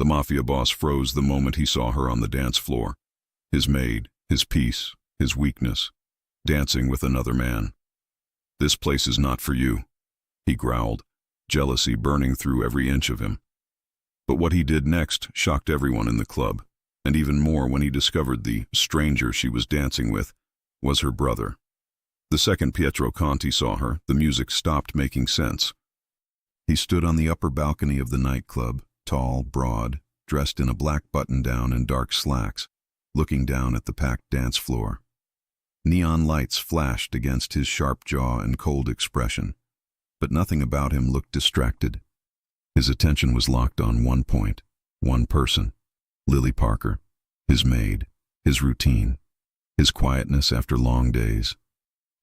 The Mafia boss froze the moment he saw her on the dance floor. His maid, his peace, his weakness, dancing with another man. "This place is not for you," he growled, jealousy burning through every inch of him. But what he did next shocked everyone in the club, and even more when he discovered the stranger she was dancing with was her brother. The second Pietro Conti saw her, the music stopped making sense. He stood on the upper balcony of the nightclub, tall, broad, dressed in a black button-down and dark slacks, looking down at the packed dance floor. Neon lights flashed against his sharp jaw and cold expression, but nothing about him looked distracted. His attention was locked on one point, one person, Lily Parker, his maid, his routine, his quietness after long days,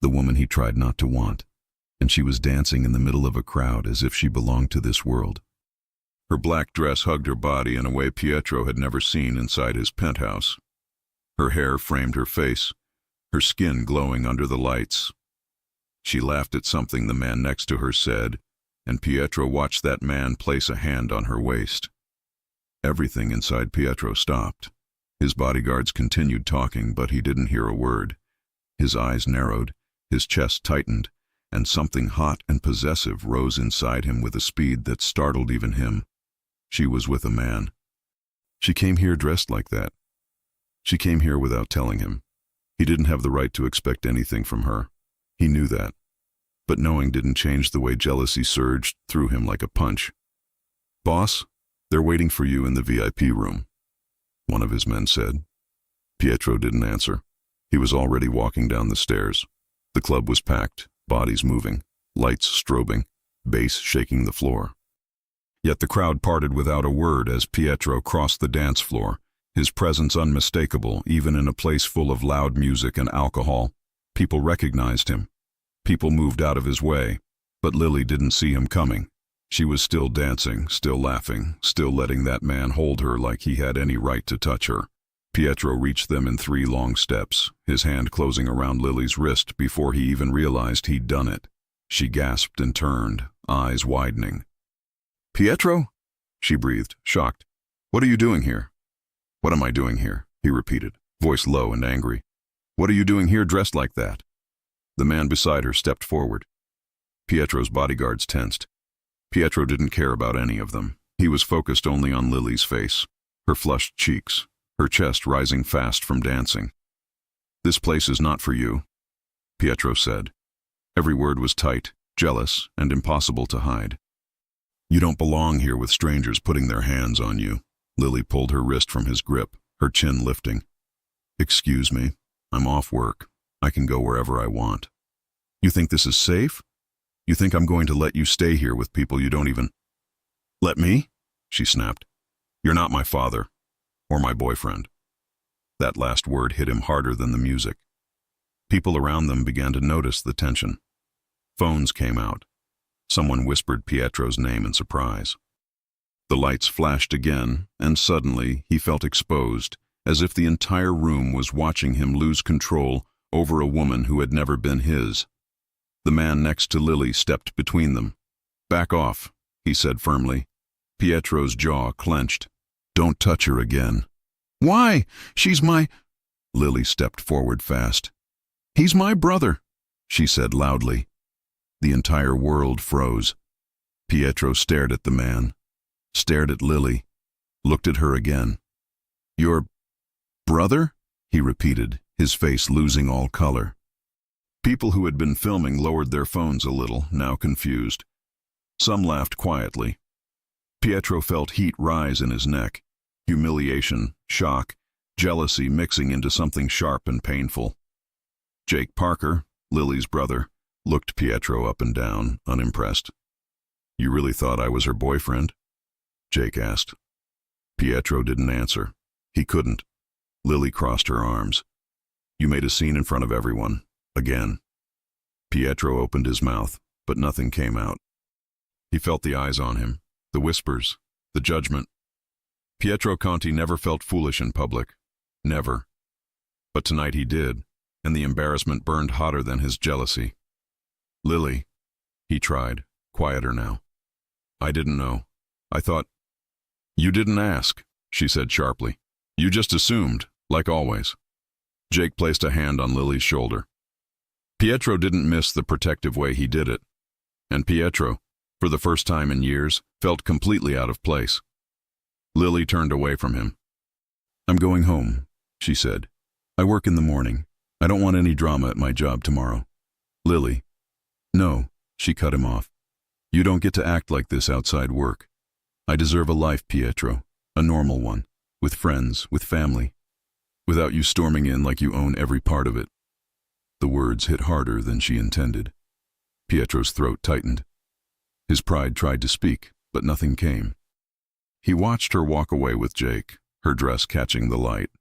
the woman he tried not to want, and she was dancing in the middle of a crowd as if she belonged to this world. Her black dress hugged her body in a way Pietro had never seen inside his penthouse. Her hair framed her face, her skin glowing under the lights. She laughed at something the man next to her said, and Pietro watched that man place a hand on her waist. Everything inside Pietro stopped. His bodyguards continued talking, but he didn't hear a word. His eyes narrowed, his chest tightened, and something hot and possessive rose inside him with a speed that startled even him. She was with a man. She came here dressed like that. She came here without telling him. He didn't have the right to expect anything from her. He knew that. But knowing didn't change the way jealousy surged through him like a punch. "Boss, they're waiting for you in the VIP room," one of his men said. Pietro didn't answer. He was already walking down the stairs. The club was packed, bodies moving, lights strobing, bass shaking the floor. Yet the crowd parted without a word as Pietro crossed the dance floor, his presence unmistakable even in a place full of loud music and alcohol. People recognized him. People moved out of his way, but Lily didn't see him coming. She was still dancing, still laughing, still letting that man hold her like he had any right to touch her. Pietro reached them in 3 long steps, his hand closing around Lily's wrist before he even realized he'd done it. She gasped and turned, eyes widening. "Pietro?" she breathed, shocked. "What are you doing here?" "What am I doing here?" he repeated, voice low and angry. "What are you doing here dressed like that?" The man beside her stepped forward. Pietro's bodyguards tensed. Pietro didn't care about any of them. He was focused only on Lily's face, her flushed cheeks, her chest rising fast from dancing. "This place is not for you," Pietro said. Every word was tight, jealous, and impossible to hide. "You don't belong here with strangers putting their hands on you." Lily pulled her wrist from his grip, her chin lifting. "Excuse me, I'm off work. I can go wherever I want. You think this is safe? You think I'm going to let you stay here with people you don't even—" "Let me?" she snapped. "You're not my father, or my boyfriend." That last word hit him harder than the music. People around them began to notice the tension. Phones came out. Someone whispered Pietro's name in surprise. The lights flashed again, and suddenly he felt exposed, as if the entire room was watching him lose control over a woman who had never been his. The man next to Lily stepped between them. "Back off," he said firmly. Pietro's jaw clenched. "Don't touch her again." "Why? She's my—" Lily stepped forward fast. "He's my brother," she said loudly. The entire world froze. Pietro stared at the man, stared at Lily, looked at her again. "Your brother?" he repeated, his face losing all color. People who had been filming lowered their phones a little, now confused. Some laughed quietly. Pietro felt heat rise in his neck, humiliation, shock, jealousy mixing into something sharp and painful. Jake Parker, Lily's brother, looked Pietro up and down, unimpressed. "You really thought I was her boyfriend?" Jake asked. Pietro didn't answer. He couldn't. Lily crossed her arms. "You made a scene in front of everyone. Again." Pietro opened his mouth, but nothing came out. He felt the eyes on him, the whispers, the judgment. Pietro Conti never felt foolish in public. Never. But tonight he did, and the embarrassment burned hotter than his jealousy. "Lily," he tried, quieter now. "I didn't know. I thought—" You didn't ask, she said sharply. You just assumed, like always. Jake placed a hand on Lily's shoulder. Pietro didn't miss the protective way he did it. And Pietro, for the first time in years, felt completely out of place. Lily turned away from him. I'm going home, she said. I work in the morning. I don't want any drama at my job tomorrow. Lily. No, she cut him off. You don't get to act like this outside work. I deserve a life, Pietro, a normal one, with friends, with family, without you storming in like you own every part of it. The words hit harder than she intended. Pietro's throat tightened. His pride tried to speak, but nothing came. He watched her walk away with Jake, her dress catching the light,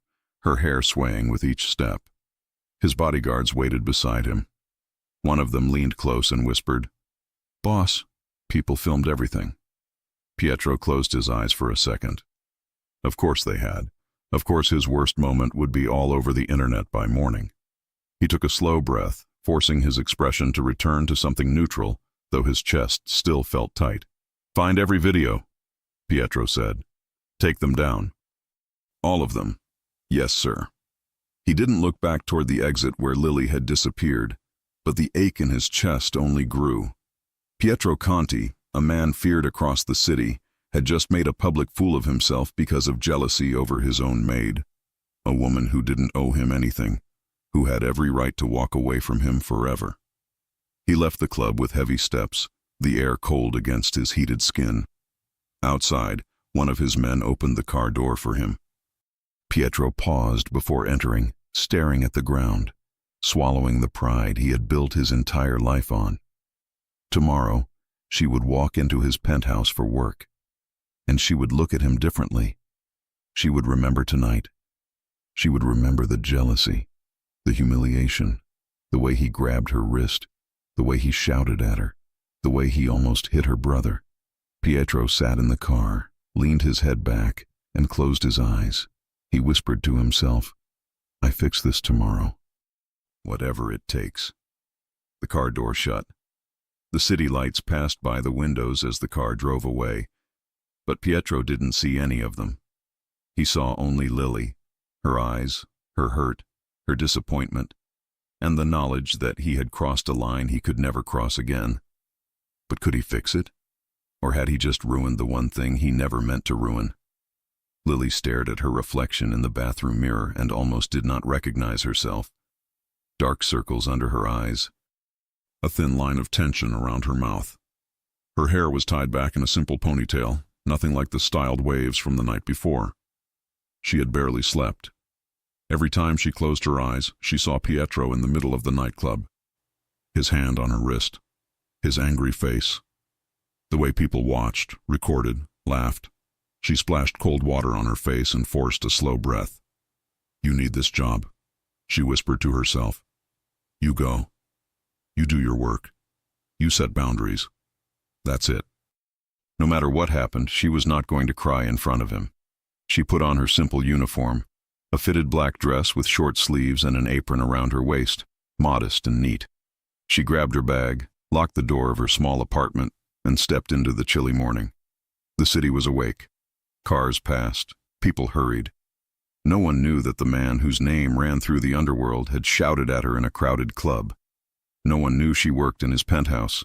her hair swaying with each step. His bodyguards waited beside him. One of them leaned close and whispered, Boss, people filmed everything. Pietro closed his eyes for a second. Of course they had. Of course his worst moment would be all over the internet by morning. He took a slow breath, forcing his expression to return to something neutral, though his chest still felt tight. Find every video, Pietro said. Take them down. All of them. Yes, sir. He didn't look back toward the exit where Lily had disappeared, but the ache in his chest only grew. Pietro Conti, a man feared across the city, had just made a public fool of himself because of jealousy over his own maid, a woman who didn't owe him anything, who had every right to walk away from him forever. He left the club with heavy steps, the air cold against his heated skin. Outside, one of his men opened the car door for him. Pietro paused before entering, staring at the ground, swallowing the pride he had built his entire life on. Tomorrow, she would walk into his penthouse for work, and she would look at him differently. She would remember tonight. She would remember the jealousy, the humiliation, the way he grabbed her wrist, the way he shouted at her, the way he almost hit her brother. Pietro sat in the car, leaned his head back, and closed his eyes. He whispered to himself, I fix this tomorrow. Whatever it takes. The car door shut. The city lights passed by the windows as the car drove away, but Pietro didn't see any of them. He saw only Lily, her eyes, her hurt, her disappointment, and the knowledge that he had crossed a line he could never cross again. But could he fix it? Or had he just ruined the one thing he never meant to ruin? Lily stared at her reflection in the bathroom mirror and almost did not recognize herself. Dark circles under her eyes, a thin line of tension around her mouth. Her hair was tied back in a simple ponytail, nothing like the styled waves from the night before. She had barely slept. Every time she closed her eyes, she saw Pietro in the middle of the nightclub, his hand on her wrist, his angry face. The way people watched, recorded, laughed. She splashed cold water on her face and forced a slow breath. You need this job, she whispered to herself. You go. You do your work. You set boundaries. That's it. No matter what happened, she was not going to cry in front of him. She put on her simple uniform, a fitted black dress with short sleeves and an apron around her waist, modest and neat. She grabbed her bag, locked the door of her small apartment, and stepped into the chilly morning. The city was awake. Cars passed. People hurried. No one knew that the man whose name ran through the underworld had shouted at her in a crowded club. No one knew she worked in his penthouse.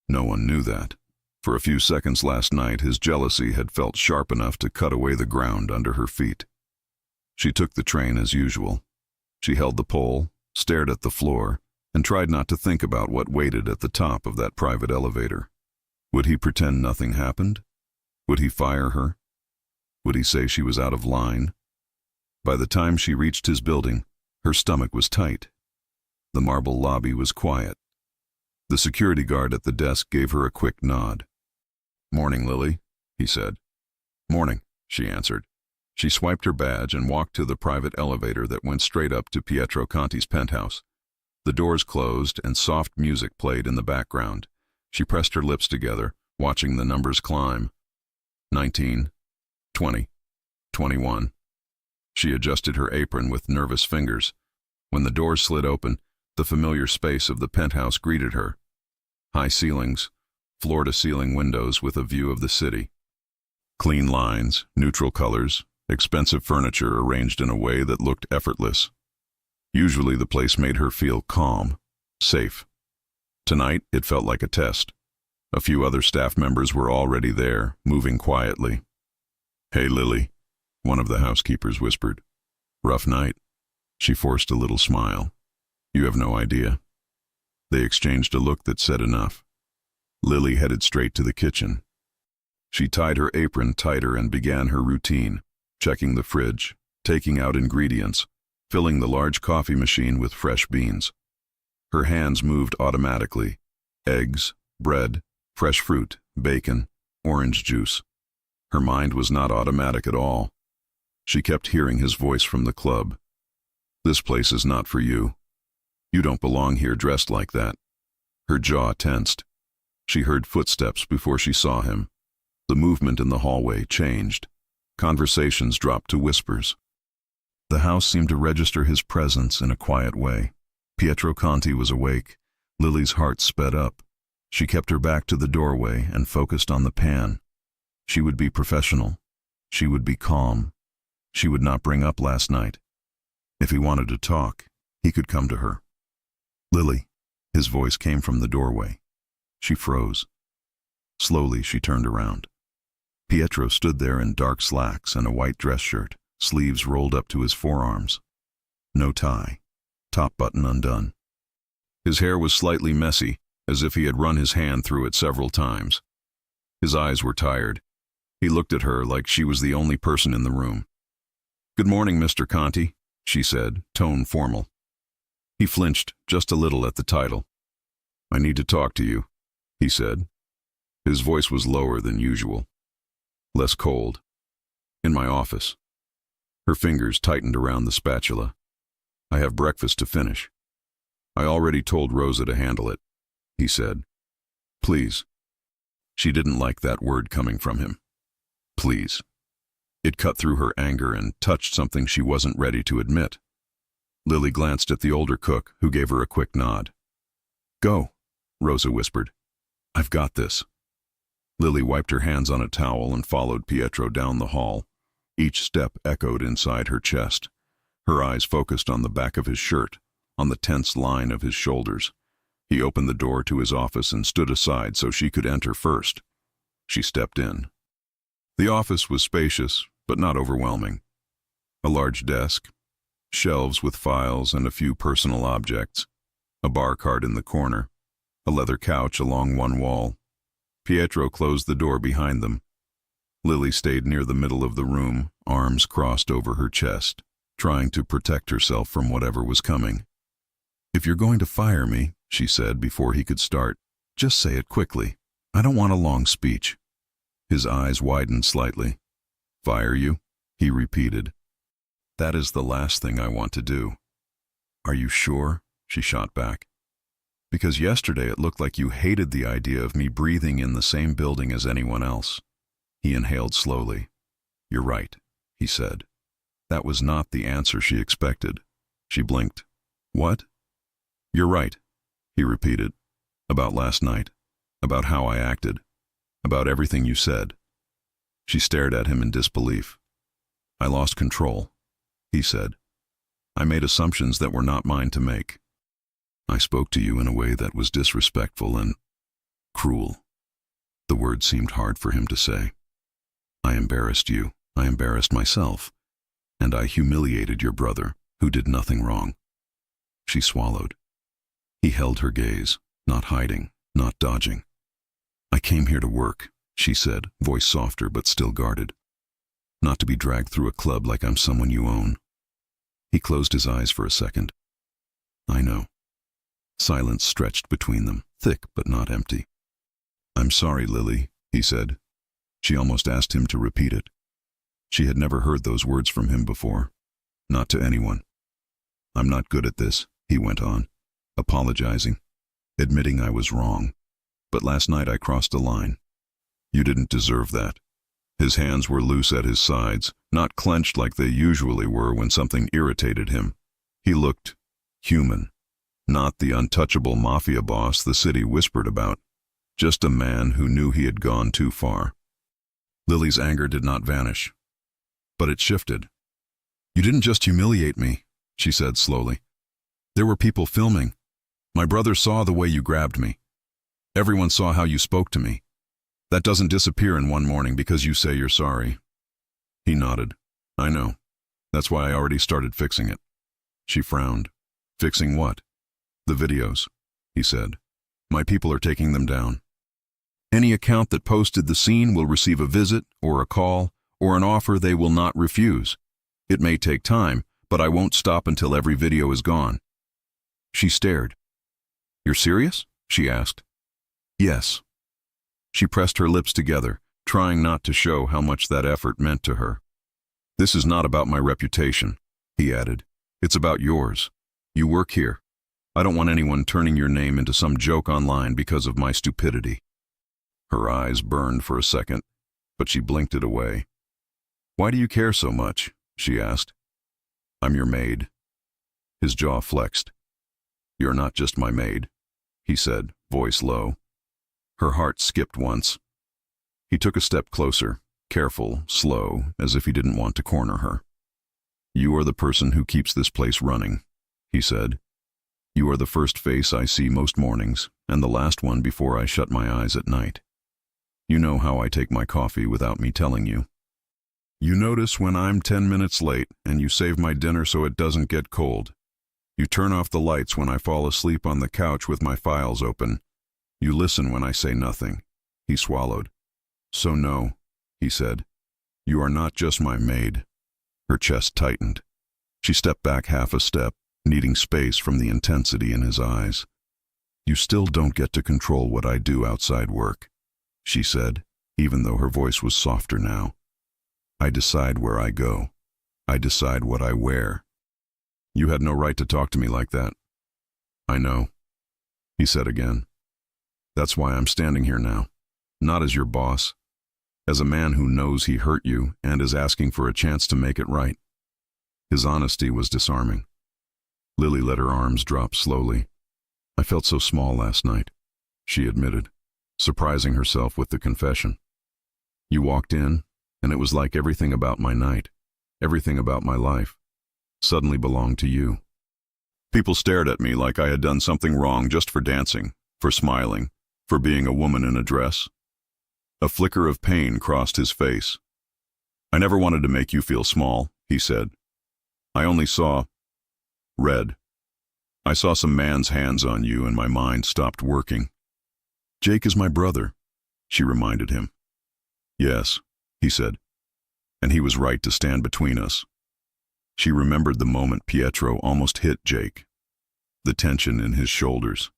No one knew that. For a few seconds last night, his jealousy had felt sharp enough to cut away the ground under her feet. She took the train as usual. She held the pole, stared at the floor, and tried not to think about what waited at the top of that private elevator. Would he pretend nothing happened? Would he fire her? Would he say she was out of line? By the time she reached his building, her stomach was tight. The marble lobby was quiet. The security guard at the desk gave her a quick nod. Morning, Lily, he said. Morning, she answered. She swiped her badge and walked to the private elevator that went straight up to Pietro Conti's penthouse. The doors closed and soft music played in the background. She pressed her lips together, watching the numbers climb. 19, 20, 21. She adjusted her apron with nervous fingers. When the doors slid open, the familiar space of the penthouse greeted her. High ceilings, floor-to-ceiling windows with a view of the city. Clean lines, neutral colors, expensive furniture arranged in a way that looked effortless. Usually the place made her feel calm, safe. Tonight, it felt like a test. A few other staff members were already there, moving quietly. "Hey, Lily," one of the housekeepers whispered. "Rough night?" She forced a little smile. "You have no idea." They exchanged a look that said enough. Lily headed straight to the kitchen. She tied her apron tighter and began her routine, checking the fridge, taking out ingredients, filling the large coffee machine with fresh beans. Her hands moved automatically. Eggs, bread, fresh fruit, bacon, orange juice. Her mind was not automatic at all. She kept hearing his voice from the club. "This place is not for you. You don't belong here dressed like that." Her jaw tensed. She heard footsteps before she saw him. The movement in the hallway changed. Conversations dropped to whispers. The house seemed to register his presence in a quiet way. Pietro Conti was awake. Lily's heart sped up. She kept her back to the doorway and focused on the pan. She would be professional. She would be calm. She would not bring up last night. If he wanted to talk, he could come to her. "Lily," his voice came from the doorway. She froze. Slowly, she turned around. Pietro stood there in dark slacks and a white dress shirt, sleeves rolled up to his forearms. No tie, top button undone. His hair was slightly messy, as if he had run his hand through it several times. His eyes were tired. He looked at her like she was the only person in the room. "Good morning, Mr. Conti," she said, tone formal. He flinched just a little at the title. "I need to talk to you," he said. His voice was lower than usual, less cold. "In my office." Her fingers tightened around the spatula. "I have breakfast to finish." "I already told Rosa to handle it," he said. "Please." She didn't like that word coming from him. Please. It cut through her anger and touched something she wasn't ready to admit. Lily glanced at the older cook, who gave her a quick nod. "Go," Rosa whispered. "I've got this." Lily wiped her hands on a towel and followed Pietro down the hall. Each step echoed inside her chest. Her eyes focused on the back of his shirt, on the tense line of his shoulders. He opened the door to his office and stood aside so she could enter first. She stepped in. The office was spacious, but not overwhelming. A large desk, shelves with files and a few personal objects, a bar cart in the corner, a leather couch along one wall. Pietro closed the door behind them. Lily stayed near the middle of the room, arms crossed over her chest, trying to protect herself from whatever was coming. "If you're going to fire me," she said before he could start, "just say it quickly. I don't want a long speech." His eyes widened slightly. "Fire you?" he repeated. "That is the last thing I want to do." "Are you sure?" she shot back. "Because yesterday it looked like you hated the idea of me breathing in the same building as anyone else." He inhaled slowly. "You're right," he said. That was not the answer she expected. She blinked. "What?" "You're right," he repeated. "About last night. About how I acted. About everything you said." She stared at him in disbelief. "I lost control," he said. "I made assumptions that were not mine to make. I spoke to you in a way that was disrespectful and cruel." The word seemed hard for him to say. "I embarrassed you. I embarrassed myself. And I humiliated your brother, who did nothing wrong." She swallowed. He held her gaze, not hiding, not dodging. "I came here to work," she said, voice softer but still guarded. "Not to be dragged through a club like I'm someone you own." He closed his eyes for a second. "I know." Silence stretched between them, thick but not empty. "I'm sorry, Lily," he said. She almost asked him to repeat it. She had never heard those words from him before. Not to anyone. "I'm not good at this," he went on, apologizing, admitting I was wrong. "But last night I crossed a line. You didn't deserve that." His hands were loose at his sides, not clenched like they usually were when something irritated him. He looked human. Not the untouchable Mafia boss the city whispered about. Just a man who knew he had gone too far. Lily's anger did not vanish, but it shifted. "You didn't just humiliate me," she said slowly. "There were people filming. My brother saw the way you grabbed me. Everyone saw how you spoke to me. That doesn't disappear in one morning because you say you're sorry." He nodded. "I know. That's why I already started fixing it." She frowned. "Fixing what?" "The videos," he said. "My people are taking them down. Any account that posted the scene will receive a visit or a call or an offer they will not refuse. It may take time, but I won't stop until every video is gone." She stared. "You're serious?" she asked. "Yes." She pressed her lips together, trying not to show how much that effort meant to her. "This is not about my reputation," he added. "It's about yours. You work here. I don't want anyone turning your name into some joke online because of my stupidity." Her eyes burned for a second, but she blinked it away. "Why do you care so much?" she asked. "I'm your maid." His jaw flexed. "You're not just my maid," he said, voice low. Her heart skipped once. He took a step closer, careful, slow, as if he didn't want to corner her. "You are the person who keeps this place running," he said. "You are the first face I see most mornings, and the last one before I shut my eyes at night. You know how I take my coffee without me telling you. You notice when I'm 10 minutes late, and you save my dinner so it doesn't get cold. You turn off the lights when I fall asleep on the couch with my files open. You listen when I say nothing." He swallowed. "So no," he said. "You are not just my maid." Her chest tightened. She stepped back half a step, needing space from the intensity in his eyes. "You still don't get to control what I do outside work," she said, even though her voice was softer now. "I decide where I go. I decide what I wear. You had no right to talk to me like that." "I know," he said again. "That's why I'm standing here now, not as your boss, as a man who knows he hurt you and is asking for a chance to make it right." His honesty was disarming. Lily let her arms drop slowly. "I felt so small last night," she admitted, surprising herself with the confession. "You walked in, and it was like everything about my night, everything about my life, suddenly belonged to you. People stared at me like I had done something wrong just for dancing, for smiling, for being a woman in a dress." A flicker of pain crossed his face. "I never wanted to make you feel small," he said. "I only saw red. I saw some man's hands on you and my mind stopped working." "Jake is my brother," she reminded him. "Yes," he said, "and he was right to stand between us." She remembered the moment Pietro almost hit Jake, the tension in his shoulders,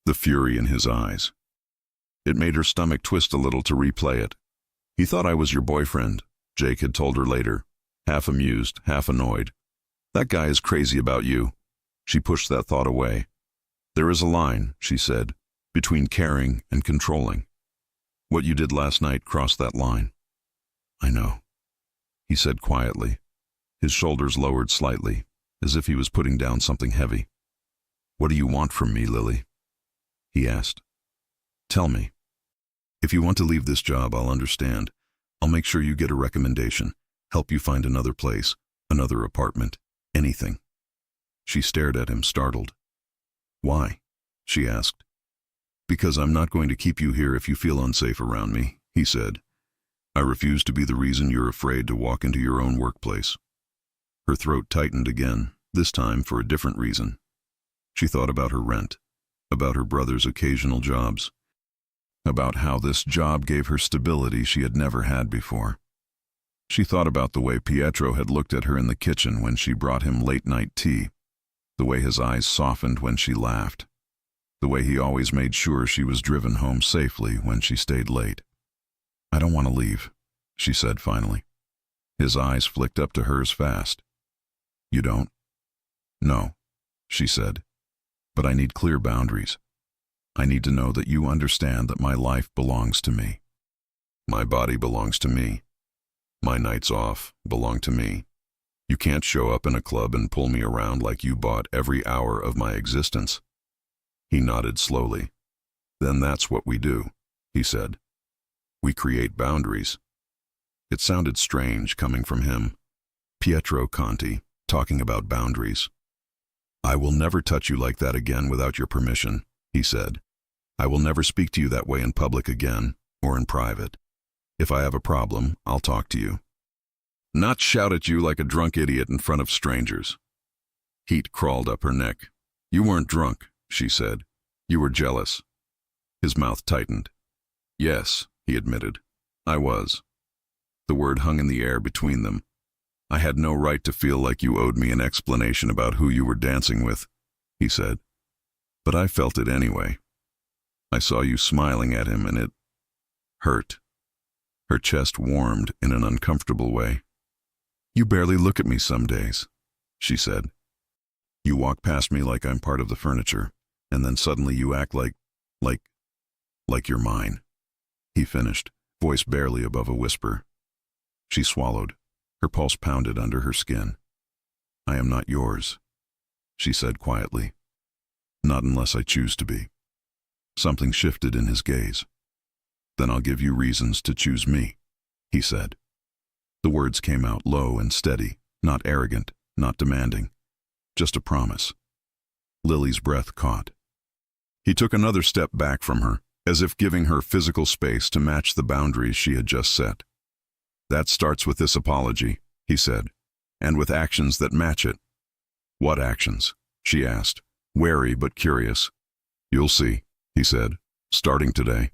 the fury in his eyes. It made her stomach twist a little to replay it. "He thought I was your boyfriend," Jake had told her later, half amused, half annoyed. "That guy is crazy about you." She pushed that thought away. "There is a line," she said, "between caring and controlling. What you did last night crossed that line." "I know," he said quietly. His shoulders lowered slightly, as if he was putting down something heavy. "What do you want from me, Lily?" he asked. "Tell me. If you want to leave this job, I'll understand. I'll make sure you get a recommendation, help you find another place, another apartment, anything." She stared at him, startled. "Why?" she asked. "Because I'm not going to keep you here if you feel unsafe around me," he said. "I refuse to be the reason you're afraid to walk into your own workplace." Her throat tightened again, this time for a different reason. She thought about her rent, about her brother's occasional jobs, about how this job gave her stability she had never had before. She thought about the way Pietro had looked at her in the kitchen when she brought him late-night tea, the way his eyes softened when she laughed, the way he always made sure she was driven home safely when she stayed late. "I don't want to leave," she said finally. His eyes flicked up to hers fast. "You don't?" "No," she said. "But I need clear boundaries. I need to know that you understand that my life belongs to me. My body belongs to me. My nights off belong to me. You can't show up in a club and pull me around like you bought every hour of my existence." He nodded slowly. "Then that's what we do," he said. "We create boundaries. It sounded strange coming from him. Pietro Conti, talking about boundaries. "I will never touch you like that again without your permission," he said. "I will never speak to you that way in public again, or in private. If I have a problem, I'll talk to you. Not shout at you like a drunk idiot in front of strangers." Heat crawled up her neck. "You weren't drunk," she said. "You were jealous." His mouth tightened. "Yes," he admitted. "I was." The word hung in the air between them. "I had no right to feel like you owed me an explanation about who you were dancing with," he said. "But I felt it anyway. I saw you smiling at him and it hurt." Her chest warmed in an uncomfortable way. "You barely look at me some days," she said. "You walk past me like I'm part of the furniture, and then suddenly you act like you're mine," he finished, voice barely above a whisper. She swallowed. Her pulse pounded under her skin. "I am not yours," she said quietly. "Not unless I choose to be." Something shifted in his gaze. "Then I'll give you reasons to choose me," he said. The words came out low and steady, not arrogant, not demanding. Just a promise. Lily's breath caught. He took another step back from her, as if giving her physical space to match the boundaries she had just set. "That starts with this apology," he said, "and with actions that match it." "What actions?" she asked, wary but curious. "You'll see," he said, "starting today."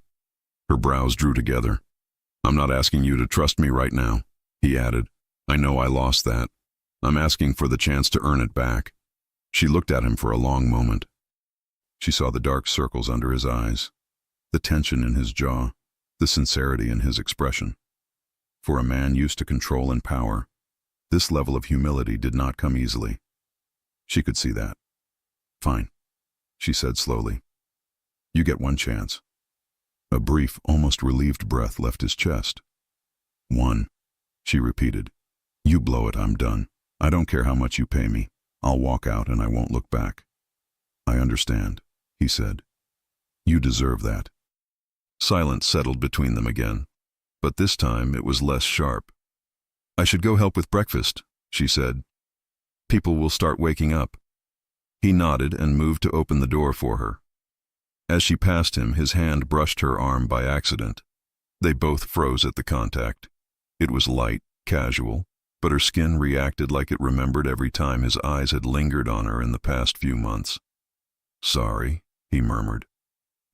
Her brows drew together. "I'm not asking you to trust me right now," he added. "I know I lost that. I'm asking for the chance to earn it back." She looked at him for a long moment. She saw the dark circles under his eyes, the tension in his jaw, the sincerity in his expression. For a man used to control and power, this level of humility did not come easily. She could see that. "Fine," she said slowly. "You get one chance." A brief, almost relieved breath left his chest. "One," she repeated. "You blow it, I'm done. I don't care how much you pay me. I'll walk out and I won't look back." "I understand," he said. "You deserve that." Silence settled between them again, but this time it was less sharp. "I should go help with breakfast," she said. "People will start waking up." He nodded and moved to open the door for her. As she passed him, his hand brushed her arm by accident. They both froze at the contact. It was light, casual, but her skin reacted like it remembered every time his eyes had lingered on her in the past few months. "Sorry," he murmured.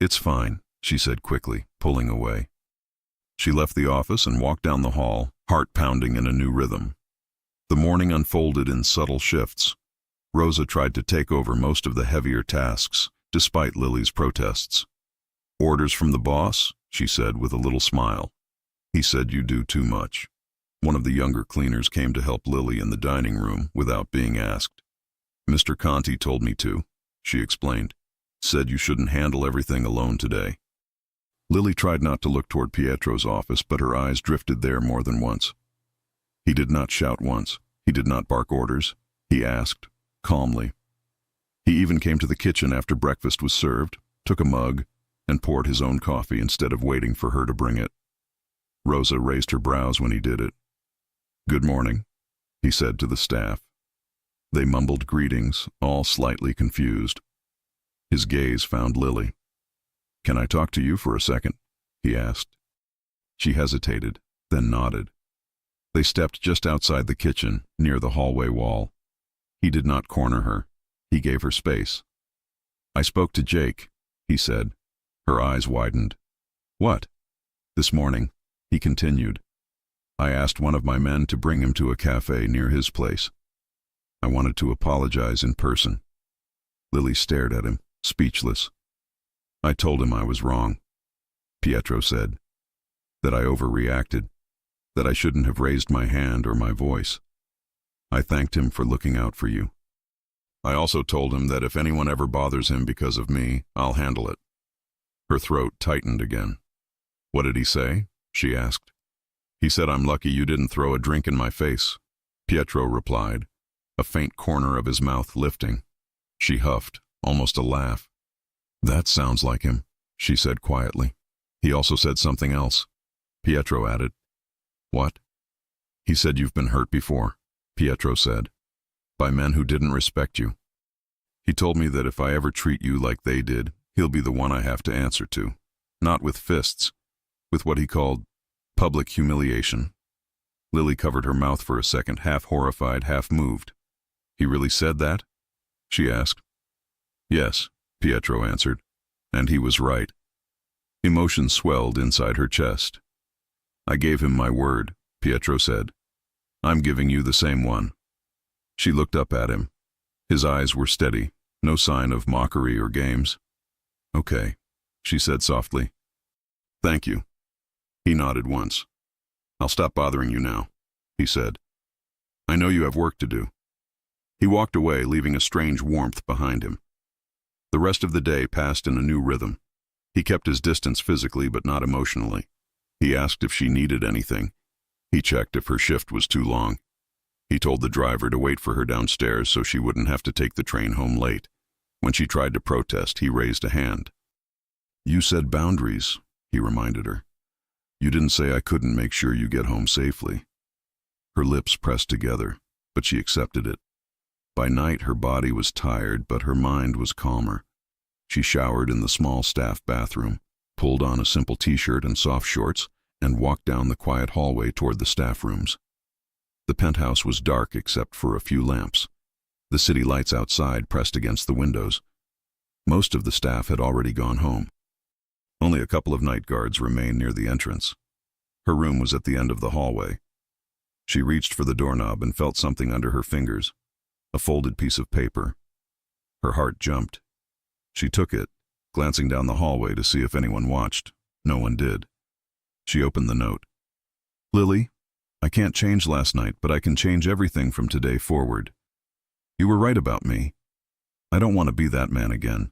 "It's fine," she said quickly, pulling away. She left the office and walked down the hall, heart pounding in a new rhythm. The morning unfolded in subtle shifts. Rosa tried to take over most of the heavier tasks, despite Lily's protests. "Orders from the boss?" she said with a little smile. "He said you do too much." One of the younger cleaners came to help Lily in the dining room without being asked. "Mr. Conti told me to," she explained. "Said you shouldn't handle everything alone today." Lily tried not to look toward Pietro's office, but her eyes drifted there more than once. He did not shout once. He did not bark orders. He asked, calmly. He even came to the kitchen after breakfast was served, took a mug, and poured his own coffee instead of waiting for her to bring it. Rosa raised her brows when he did it. "Good morning," he said to the staff. They mumbled greetings, all slightly confused. His gaze found Lily. "Can I talk to you for a second?" he asked. She hesitated, then nodded. They stepped just outside the kitchen, near the hallway wall. He did not corner her. He gave her space. "I spoke to Jake," he said. Her eyes widened. "What?" "This morning," he continued. "I asked one of my men to bring him to a cafe near his place. I wanted to apologize in person." Lily stared at him, speechless. "I told him I was wrong," Pietro said. "That I overreacted. That I shouldn't have raised my hand or my voice. I thanked him for looking out for you. I also told him that if anyone ever bothers him because of me, I'll handle it." Her throat tightened again. "What did he say?" she asked. "He said I'm lucky you didn't throw a drink in my face," Pietro replied, a faint corner of his mouth lifting. She huffed, almost a laugh. "That sounds like him," she said quietly. "He also said something else," Pietro added. "What?" He said you've been hurt before, Pietro said, by men who didn't respect you. He told me that if I ever treat you like they did, he'll be the one I have to answer to. Not with fists, with what he called public humiliation. Lily covered her mouth for a second, half horrified, half moved. He really said that? She asked. Yes, Pietro answered, and he was right. Emotion swelled inside her chest. I gave him my word, Pietro said. I'm giving you the same one. She looked up at him. His eyes were steady, no sign of mockery or games. Okay, she said softly. Thank you. He nodded once. I'll stop bothering you now, he said. I know you have work to do. He walked away, leaving a strange warmth behind him. The rest of the day passed in a new rhythm. He kept his distance physically but not emotionally. He asked if she needed anything. He checked if her shift was too long. He told the driver to wait for her downstairs so she wouldn't have to take the train home late. When she tried to protest, he raised a hand. You said boundaries, he reminded her. You didn't say I couldn't make sure you get home safely. Her lips pressed together, but she accepted it. By night, her body was tired, but her mind was calmer. She showered in the small staff bathroom, pulled on a simple t-shirt and soft shorts, and walked down the quiet hallway toward the staff rooms. The penthouse was dark except for a few lamps. The city lights outside pressed against the windows. Most of the staff had already gone home. Only a couple of night guards remained near the entrance. Her room was at the end of the hallway. She reached for the doorknob and felt something under her fingers, a folded piece of paper. Her heart jumped. She took it, glancing down the hallway to see if anyone watched. No one did. She opened the note. Lily, I can't change last night, but I can change everything from today forward. You were right about me. I don't want to be that man again.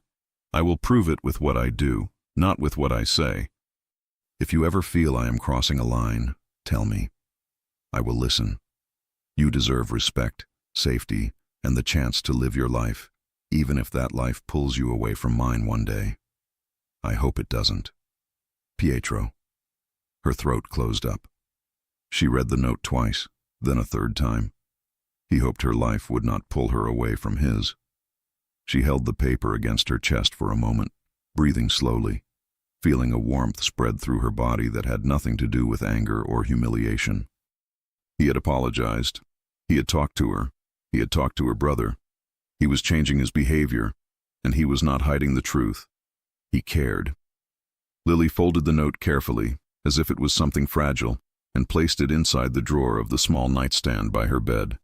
I will prove it with what I do, not with what I say. If you ever feel I am crossing a line, tell me. I will listen. You deserve respect, safety, and the chance to live your life, even if that life pulls you away from mine one day. I hope it doesn't. Pietro. Her throat closed up. She read the note twice, then a third time. He hoped her life would not pull her away from his. She held the paper against her chest for a moment, breathing slowly, feeling a warmth spread through her body that had nothing to do with anger or humiliation. He had apologized. He had talked to her. He had talked to her brother. He was changing his behavior, and he was not hiding the truth. He cared. Lily folded the note carefully, as if it was something fragile, and placed it inside the drawer of the small nightstand by her bed.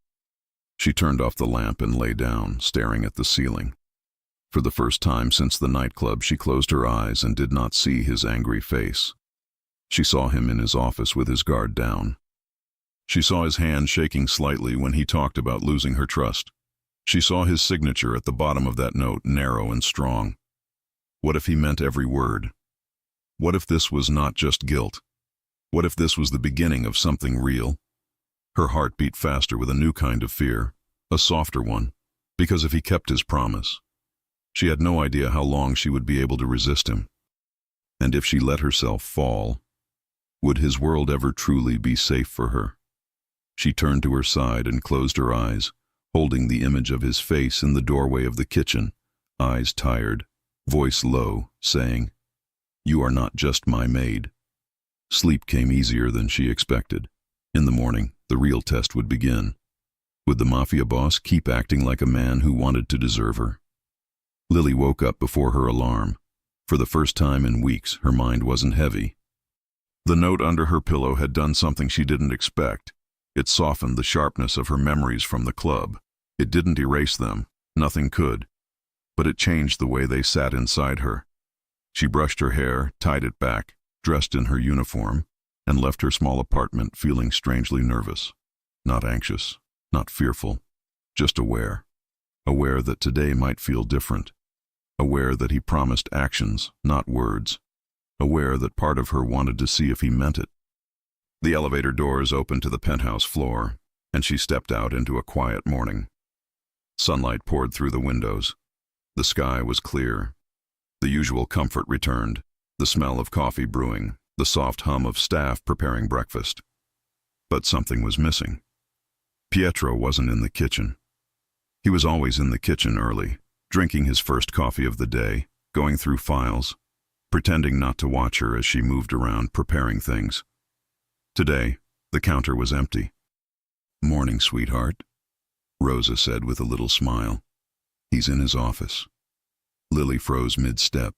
She turned off the lamp and lay down, staring at the ceiling. For the first time since the nightclub, she closed her eyes and did not see his angry face. She saw him in his office with his guard down. She saw his hand shaking slightly when he talked about losing her trust. She saw his signature at the bottom of that note, narrow and strong. What if he meant every word? What if this was not just guilt? What if this was the beginning of something real? Her heart beat faster with a new kind of fear, a softer one, because if he kept his promise, she had no idea how long she would be able to resist him. And if she let herself fall, would his world ever truly be safe for her? She turned to her side and closed her eyes, holding the image of his face in the doorway of the kitchen, eyes tired, voice low, saying, "You are not just my maid." Sleep came easier than she expected. In the morning, the real test would begin. Would the Mafia boss keep acting like a man who wanted to deserve her? Lily woke up before her alarm. For the first time in weeks, her mind wasn't heavy. The note under her pillow had done something she didn't expect. It softened the sharpness of her memories from the club. It didn't erase them, nothing could. But it changed the way they sat inside her. She brushed her hair, tied it back, dressed in her uniform, and left her small apartment feeling strangely nervous. Not anxious, not fearful, just aware. Aware that today might feel different. Aware that he promised actions, not words. Aware that part of her wanted to see if he meant it. The elevator doors opened to the penthouse floor, and she stepped out into a quiet morning. Sunlight poured through the windows. The sky was clear. The usual comfort returned, the smell of coffee brewing, the soft hum of staff preparing breakfast. but something was missing. Pietro wasn't in the kitchen. He was always in the kitchen early, drinking his first coffee of the day, going through files, pretending not to watch her as she moved around preparing things. Today, the counter was empty. "Morning, sweetheart," Rosa said with a little smile. "He's in his office." Lily froze mid-step.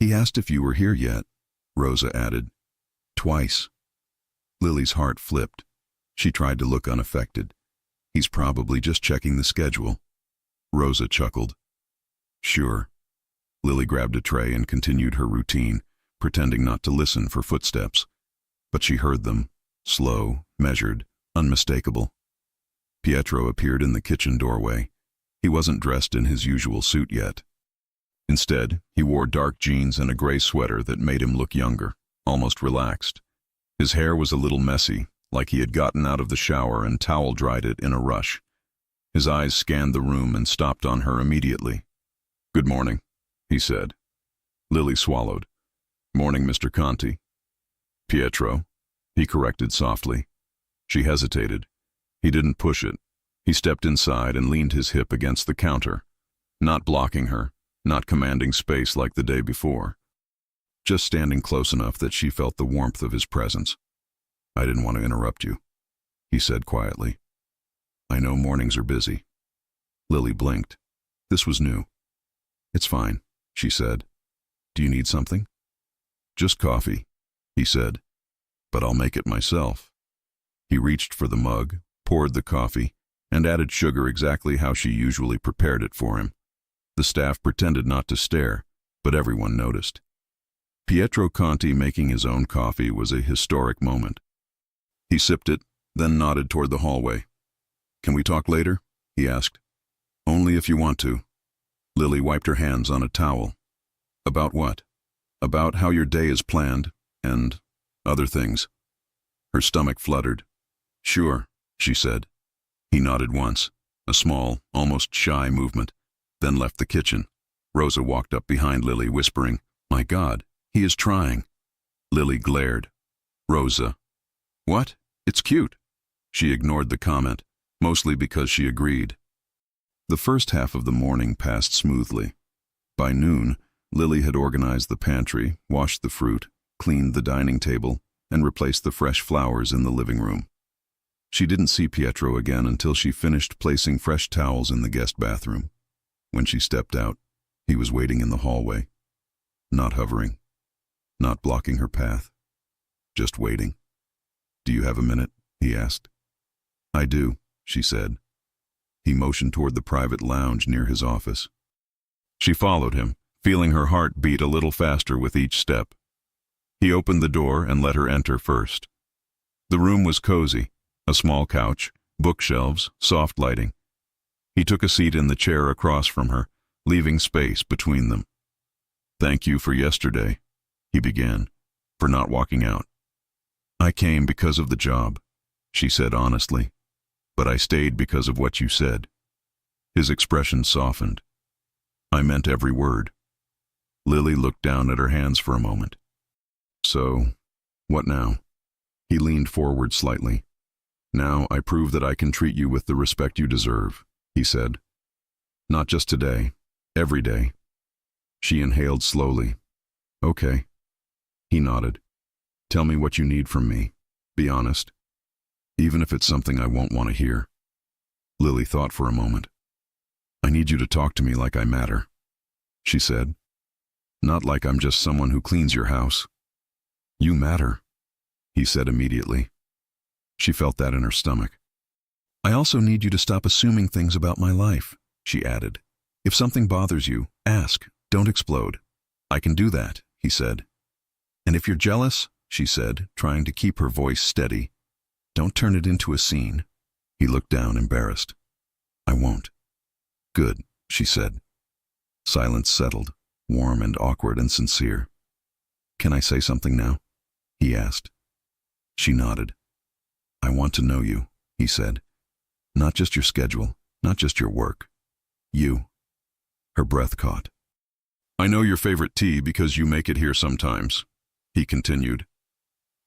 "He asked if you were here yet," Rosa added. "Twice." Lily's heart flipped. She tried to look unaffected. "He's probably just checking the schedule." Rosa chuckled. "Sure." Lily grabbed a tray and continued her routine, pretending not to listen for footsteps. But she heard them, slow, measured, unmistakable. Pietro appeared in the kitchen doorway. He wasn't dressed in his usual suit yet. Instead, he wore dark jeans and a gray sweater that made him look younger, almost relaxed. His hair was a little messy, like he had gotten out of the shower and towel-dried it in a rush. His eyes scanned the room and stopped on her immediately. "Good morning," he said. Lily swallowed. "Morning, Mr. Conti." "Pietro," he corrected softly. She hesitated. He didn't push it. He stepped inside and leaned his hip against the counter, not blocking her, not commanding space like the day before. Just standing close enough that she felt the warmth of his presence. "I didn't want to interrupt you," he said quietly. "I know mornings are busy." Lily blinked. This was new. "It's fine," she said. "Do you need something?" "Just coffee," he said. "But I'll make it myself." He reached for the mug, poured the coffee, and added sugar exactly how she usually prepared it for him. The staff pretended not to stare, but everyone noticed. Pietro Conti making his own coffee was a historic moment. He sipped it, then nodded toward the hallway. "Can we talk later?" he asked. "Only if you want to." Lily wiped her hands on a towel. "About what?" "About how your day is planned, and other things." Her stomach fluttered. "Sure," she said. He nodded once, a small, almost shy movement, then left the kitchen. Rosa walked up behind Lily, whispering, "My God, he is trying." Lily glared. "Rosa." "What? It's cute." She ignored the comment, mostly because she agreed. The first half of the morning passed smoothly. By noon, Lily had organized the pantry, washed the fruit, cleaned the dining table, and replaced the fresh flowers in the living room. She didn't see Pietro again until she finished placing fresh towels in the guest bathroom. When she stepped out, he was waiting in the hallway. Not hovering, not blocking her path, just waiting. "Do you have a minute?" he asked. "I do," she said. He motioned toward the private lounge near his office. She followed him, feeling her heart beat a little faster with each step. He opened the door and let her enter first. The room was cozy, a small couch, bookshelves, soft lighting. He took a seat in the chair across from her, leaving space between them. "Thank you for yesterday," he began, "for not walking out." "I came because of the job," she said honestly. "But I stayed because of what you said." His expression softened. "I meant every word." Lily looked down at her hands for a moment. "So, what now?" He leaned forward slightly. "Now I prove that I can treat you with the respect you deserve," he said. "Not just today, every day." She inhaled slowly. "Okay." He nodded. "Tell me what you need from me. Be honest. Even if it's something I won't want to hear." Lily thought for a moment. "I need you to talk to me like I matter," she said. "Not like I'm just someone who cleans your house." "You matter," he said immediately. She felt that in her stomach. "I also need you to stop assuming things about my life," she added. "If something bothers you, ask. Don't explode." "I can do that," he said. "And if you're jealous," she said, trying to keep her voice steady, "don't turn it into a scene." He looked down, embarrassed. "I won't." "Good," she said. Silence settled, warm and awkward and sincere. "Can I say something now?" he asked. She nodded. "I want to know you," he said. "Not just your schedule, not just your work. You." Her breath caught. "I know your favorite tea because you make it here sometimes," he continued.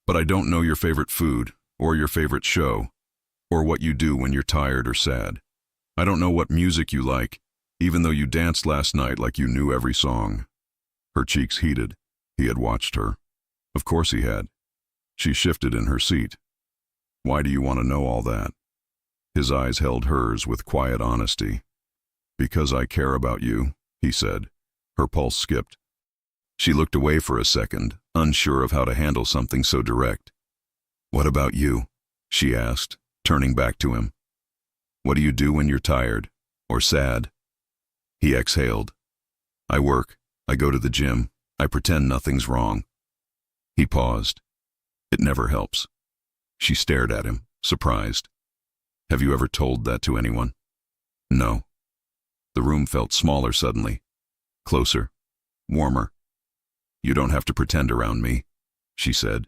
"But I don't know your favorite food, or your favorite show, or what you do when you're tired or sad. I don't know what music you like, even though you danced last night like you knew every song." Her cheeks heated. He had watched her. Of course he had. She shifted in her seat. "Why do you want to know all that?" His eyes held hers with quiet honesty. "Because I care about you," he said. Her pulse skipped. She looked away for a second, unsure of how to handle something so direct. "What about you?" she asked, turning back to him. "What do you do when you're tired or sad?" He exhaled. "I work. I go to the gym. I pretend nothing's wrong." He paused. "It never helps." She stared at him, surprised. "Have you ever told that to anyone?" "No." The room felt smaller suddenly. Closer. Warmer. "You don't have to pretend around me," she said.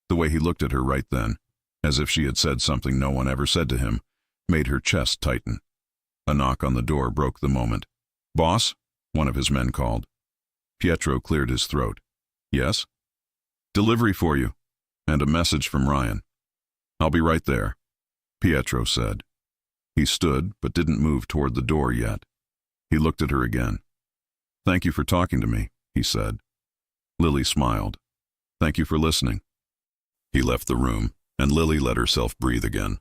The way he looked at her right then, as if she had said something no one ever said to him, made her chest tighten. A knock on the door broke the moment. "Boss?" one of his men called. Pietro cleared his throat. "Yes?" "Delivery for you, and a message from Ryan." "I'll be right there," Pietro said. He stood, but didn't move toward the door yet. He looked at her again. "Thank you for talking to me," he said. Lily smiled. "Thank you for listening." He left the room, and Lily let herself breathe again.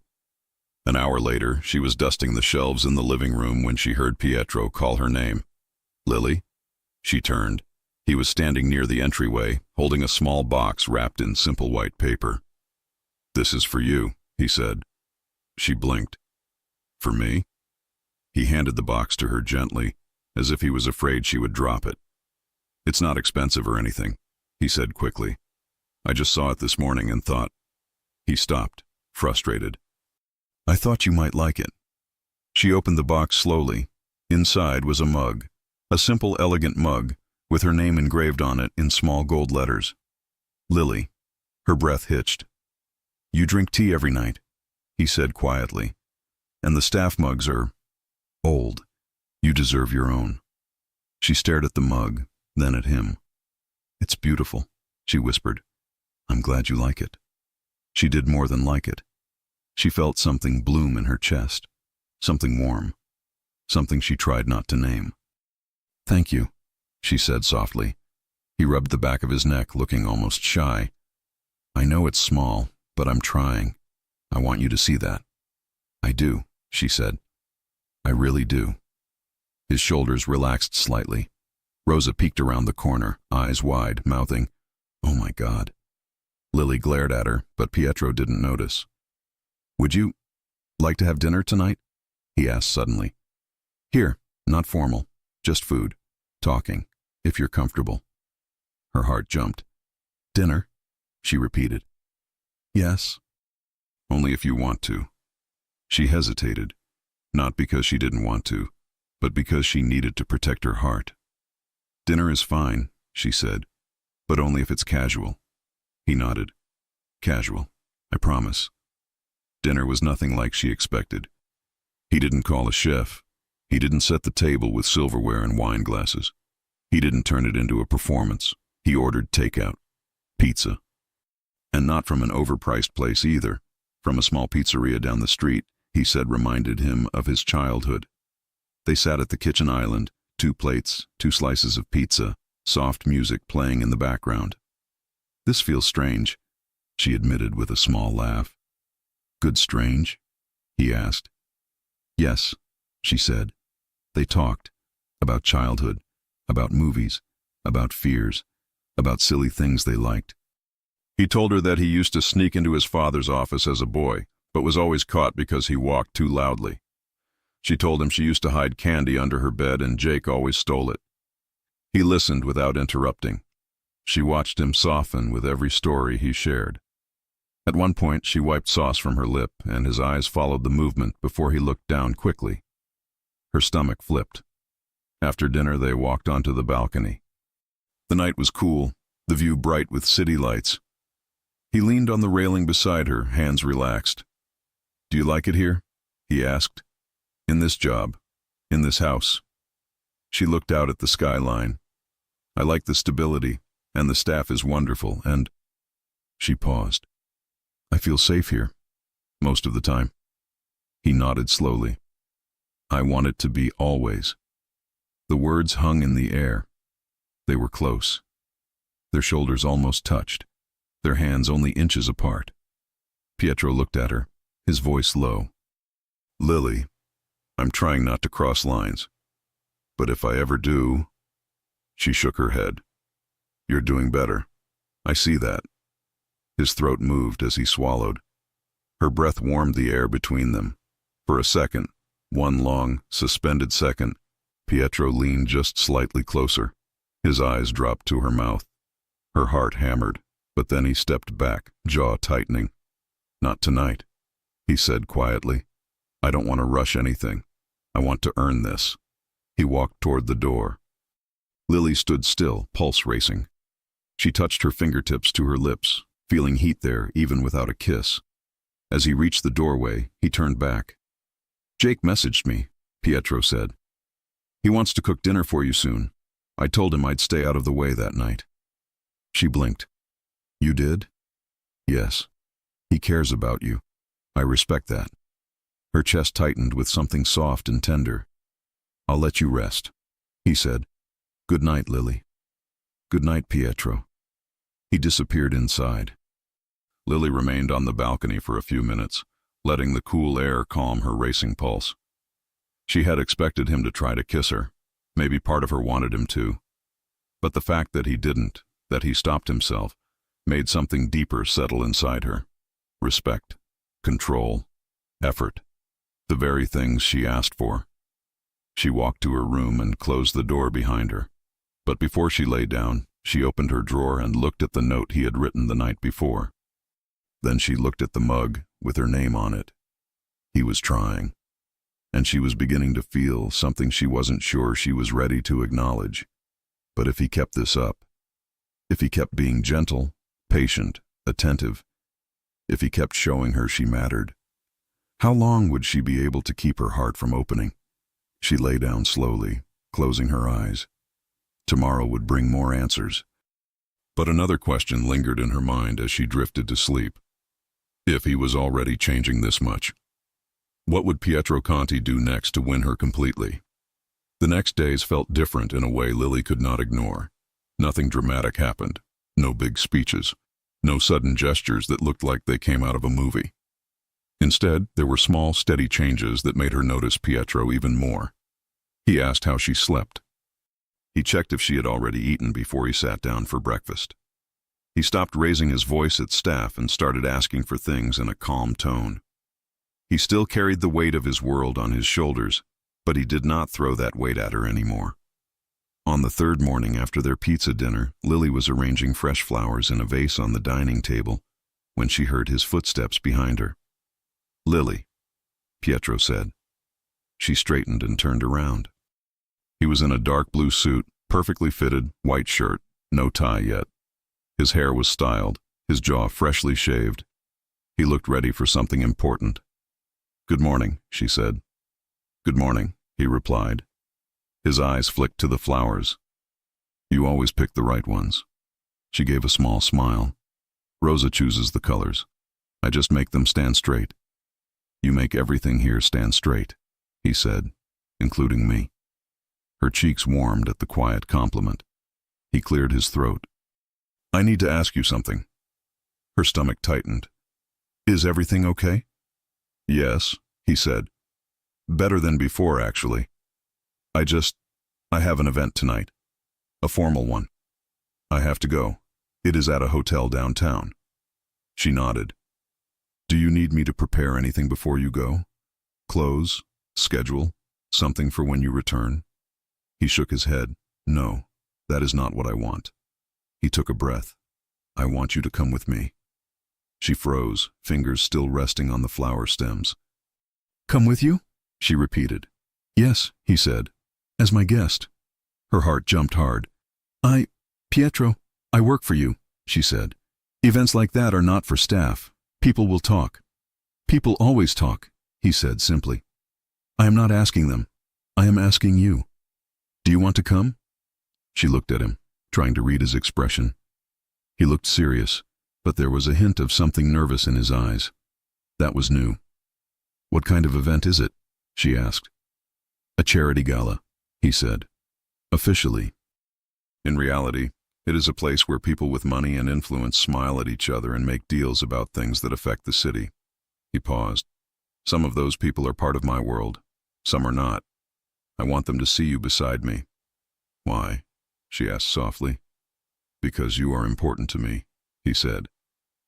An hour later, she was dusting the shelves in the living room when she heard Pietro call her name. "Lily?" She turned. He was standing near the entryway, holding a small box wrapped in simple white paper. "This is for you," he said. She blinked. "For me?" He handed the box to her gently, as if he was afraid she would drop it. "It's not expensive or anything," he said quickly. "I just saw it this morning and thought—" He stopped, frustrated. "I thought you might like it." She opened the box slowly. Inside was a mug, a simple, elegant mug, with her name engraved on it in small gold letters. Lily. Her breath hitched. "You drink tea every night," he said quietly. "And the staff mugs are old. You deserve your own." She stared at the mug, then at him. "It's beautiful," she whispered. "I'm glad you like it." She did more than like it. She felt something bloom in her chest, something warm, something she tried not to name. "Thank you," she said softly. He rubbed the back of his neck, looking almost shy. "I know it's small, but I'm trying. I want you to see that." "I do," she said. "I really do." His shoulders relaxed slightly. Rosa peeked around the corner, eyes wide, mouthing, "Oh my God." Lily glared at her, but Pietro didn't notice. "Would you like to have dinner tonight?" he asked suddenly. "Here, not formal, just food, talking, if you're comfortable." Her heart jumped. "Dinner?" she repeated. "Yes." "Only if you want to." She hesitated, not because she didn't want to, but because she needed to protect her heart. "Dinner is fine," she said, "but only if it's casual." He nodded. "Casual, I promise." Dinner was nothing like she expected. He didn't call a chef. He didn't set the table with silverware and wine glasses. He didn't turn it into a performance. He ordered takeout. Pizza. And not from an overpriced place either. From a small pizzeria down the street, he said reminded him of his childhood. They sat at the kitchen island, 2 plates, 2 slices of pizza, soft music playing in the background. "This feels strange," she admitted with a small laugh. "Good strange?" he asked. "Yes," she said. They talked. About childhood, about movies, about fears, about silly things they liked. He told her that he used to sneak into his father's office as a boy, but was always caught because he walked too loudly. She told him she used to hide candy under her bed and Jake always stole it. He listened without interrupting. She watched him soften with every story he shared. At one point, she wiped sauce from her lip, and his eyes followed the movement before he looked down quickly. Her stomach flipped. After dinner, they walked onto the balcony. The night was cool, the view bright with city lights. He leaned on the railing beside her, hands relaxed. "Do you like it here?" he asked. "In this job, in this house." She looked out at the skyline. "I like the stability, and the staff is wonderful, and—" She paused. I feel safe here. Most of the time. He nodded slowly. I want it to be always. The words hung in the air. They were close. Their shoulders almost touched, their hands only inches apart. Pietro looked at her, his voice low. Lily, I'm trying not to cross lines. But if I ever do... She shook her head. You're doing better. I see that. His throat moved as he swallowed. Her breath warmed the air between them. For a second, one long, suspended second, Pietro leaned just slightly closer. His eyes dropped to her mouth. Her heart hammered, but then he stepped back, jaw tightening. Not tonight, he said quietly. I don't want to rush anything. I want to earn this. He walked toward the door. Lily stood still, pulse racing. She touched her fingertips to her lips, feeling heat there even without a kiss. As he reached the doorway, he turned back. Jake messaged me, Pietro said. He wants to cook dinner for you soon. I told him I'd stay out of the way that night. She blinked. You did? Yes. He cares about you. I respect that. Her chest tightened with something soft and tender. I'll let you rest, he said. Good night, Lily. Good night, Pietro. He disappeared inside. Lily remained on the balcony for a few minutes, letting the cool air calm her racing pulse. She had expected him to try to kiss her. Maybe part of her wanted him to. But the fact that he didn't, that he stopped himself, made something deeper settle inside her. Respect, control, effort. The very things she asked for. She walked to her room and closed the door behind her. But before she lay down, she opened her drawer and looked at the note he had written the night before. Then she looked at the mug with her name on it. He was trying. And she was beginning to feel something she wasn't sure she was ready to acknowledge. But if he kept this up, if he kept being gentle, patient, attentive, if he kept showing her she mattered, how long would she be able to keep her heart from opening? She lay down slowly, closing her eyes. Tomorrow would bring more answers. But another question lingered in her mind as she drifted to sleep. If he was already changing this much, what would Pietro Conti do next to win her completely? The next days felt different in a way Lily could not ignore. Nothing dramatic happened. No big speeches. No sudden gestures that looked like they came out of a movie. Instead, there were small, steady changes that made her notice Pietro even more. He asked how she slept. He checked if she had already eaten before he sat down for breakfast. He stopped raising his voice at staff and started asking for things in a calm tone. He still carried the weight of his world on his shoulders, but he did not throw that weight at her anymore. On the third morning after their pizza dinner, Lily was arranging fresh flowers in a vase on the dining table when she heard his footsteps behind her. Lily, Pietro said. She straightened and turned around. He was in a dark blue suit, perfectly fitted, white shirt, no tie yet. His hair was styled, his jaw freshly shaved. He looked ready for something important. Good morning, she said. Good morning, he replied. His eyes flicked to the flowers. You always pick the right ones. She gave a small smile. Rosa chooses the colors. I just make them stand straight. You make everything here stand straight, he said, including me. Her cheeks warmed at the quiet compliment. He cleared his throat. I need to ask you something. Her stomach tightened. Is everything okay? Yes, he said. Better than before, actually. I have an event tonight. A formal one. I have to go. It is at a hotel downtown. She nodded. Do you need me to prepare anything before you go? Clothes? Schedule? Something for when you return? He shook his head. No, that is not what I want. He took a breath. I want you to come with me. She froze, fingers still resting on the flower stems. Come with you? She repeated. Yes, he said. As my guest. Her heart jumped hard. Pietro, I work for you, she said. Events like that are not for staff. People will talk. People always talk, he said simply. I am not asking them. I am asking you. Do you want to come? She looked at him, trying to read his expression. He looked serious, but there was a hint of something nervous in his eyes. That was new. "What kind of event is it?" she asked. "A charity gala," he said. "Officially. In reality, it is a place where people with money and influence smile at each other and make deals about things that affect the city." He paused. "Some of those people are part of my world. Some are not. I want them to see you beside me." "Why?" she asked softly. "Because you are important to me," he said,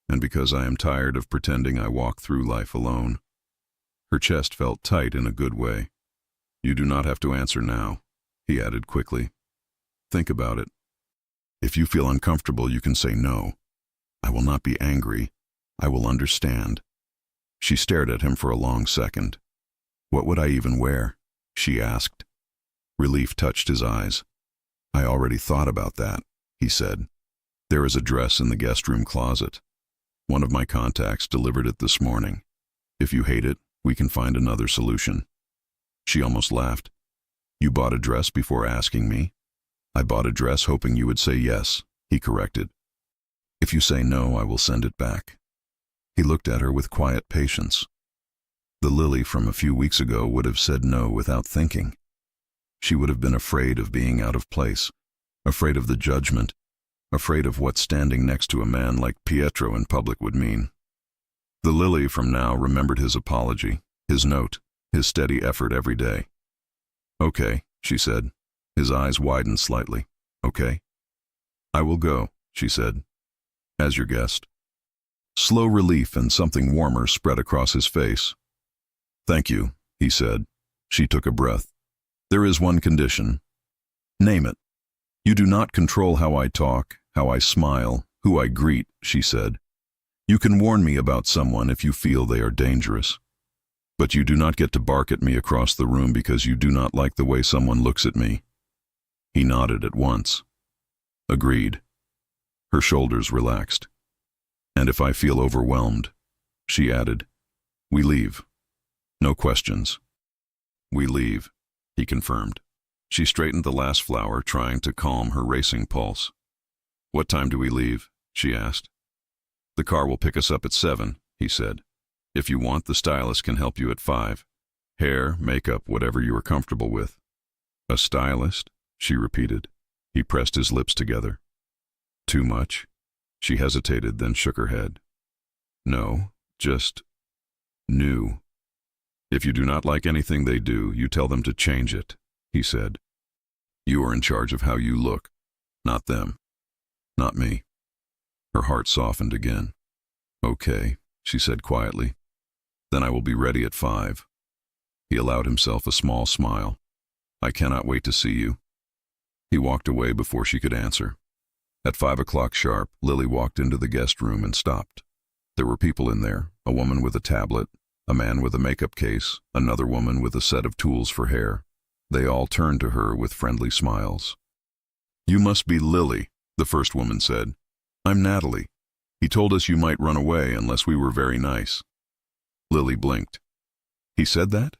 "and because I am tired of pretending I walk through life alone." Her chest felt tight in a good way. "You do not have to answer now," he added quickly. "Think about it. If you feel uncomfortable, you can say no. I will not be angry. I will understand." She stared at him for a long second. "What would I even wear?" she asked. Relief touched his eyes. "I already thought about that," he said. "There is a dress in the guest room closet. One of my contacts delivered it this morning. If you hate it, we can find another solution." She almost laughed. "You bought a dress before asking me?" "I bought a dress hoping you would say yes," he corrected. "If you say no, I will send it back." He looked at her with quiet patience. The Lily from a few weeks ago would have said no without thinking. She would have been afraid of being out of place, afraid of the judgment, afraid of what standing next to a man like Pietro in public would mean. The Lily from now remembered his apology, his note, his steady effort every day. "Okay," she said. His eyes widened slightly. "Okay." "I will go," she said. "As your guest." Slow relief and something warmer spread across his face. "Thank you," he said. She took a breath. "There is one condition." "Name it." "You do not control how I talk, how I smile, who I greet," she said. "You can warn me about someone if you feel they are dangerous. But you do not get to bark at me across the room because you do not like the way someone looks at me." He nodded at once. "Agreed." Her shoulders relaxed. "And if I feel overwhelmed," she added, "we leave. No questions." "We leave," he confirmed. She straightened the last flower, trying to calm her racing pulse. "What time do we leave?" she asked. "The car will pick us up at 7, he said. "If you want, the stylist can help you at 5. Hair, makeup, whatever you are comfortable with." "A stylist?" she repeated. He pressed his lips together. "Too much?" She hesitated, then shook her head. "No, just new. If you do not like anything they do, you tell them to change it," he said. "You are in charge of how you look, not them, not me." Her heart softened again. "Okay," she said quietly. "Then I will be ready at 5. He allowed himself a small smile. "I cannot wait to see you." He walked away before she could answer. At 5 o'clock sharp, Lily walked into the guest room and stopped. There were people in there, a woman with a tablet, a man with a makeup case, another woman with a set of tools for hair. They all turned to her with friendly smiles. "You must be Lily," the first woman said. "I'm Natalie. He told us you might run away unless we were very nice." Lily blinked. "He said that?"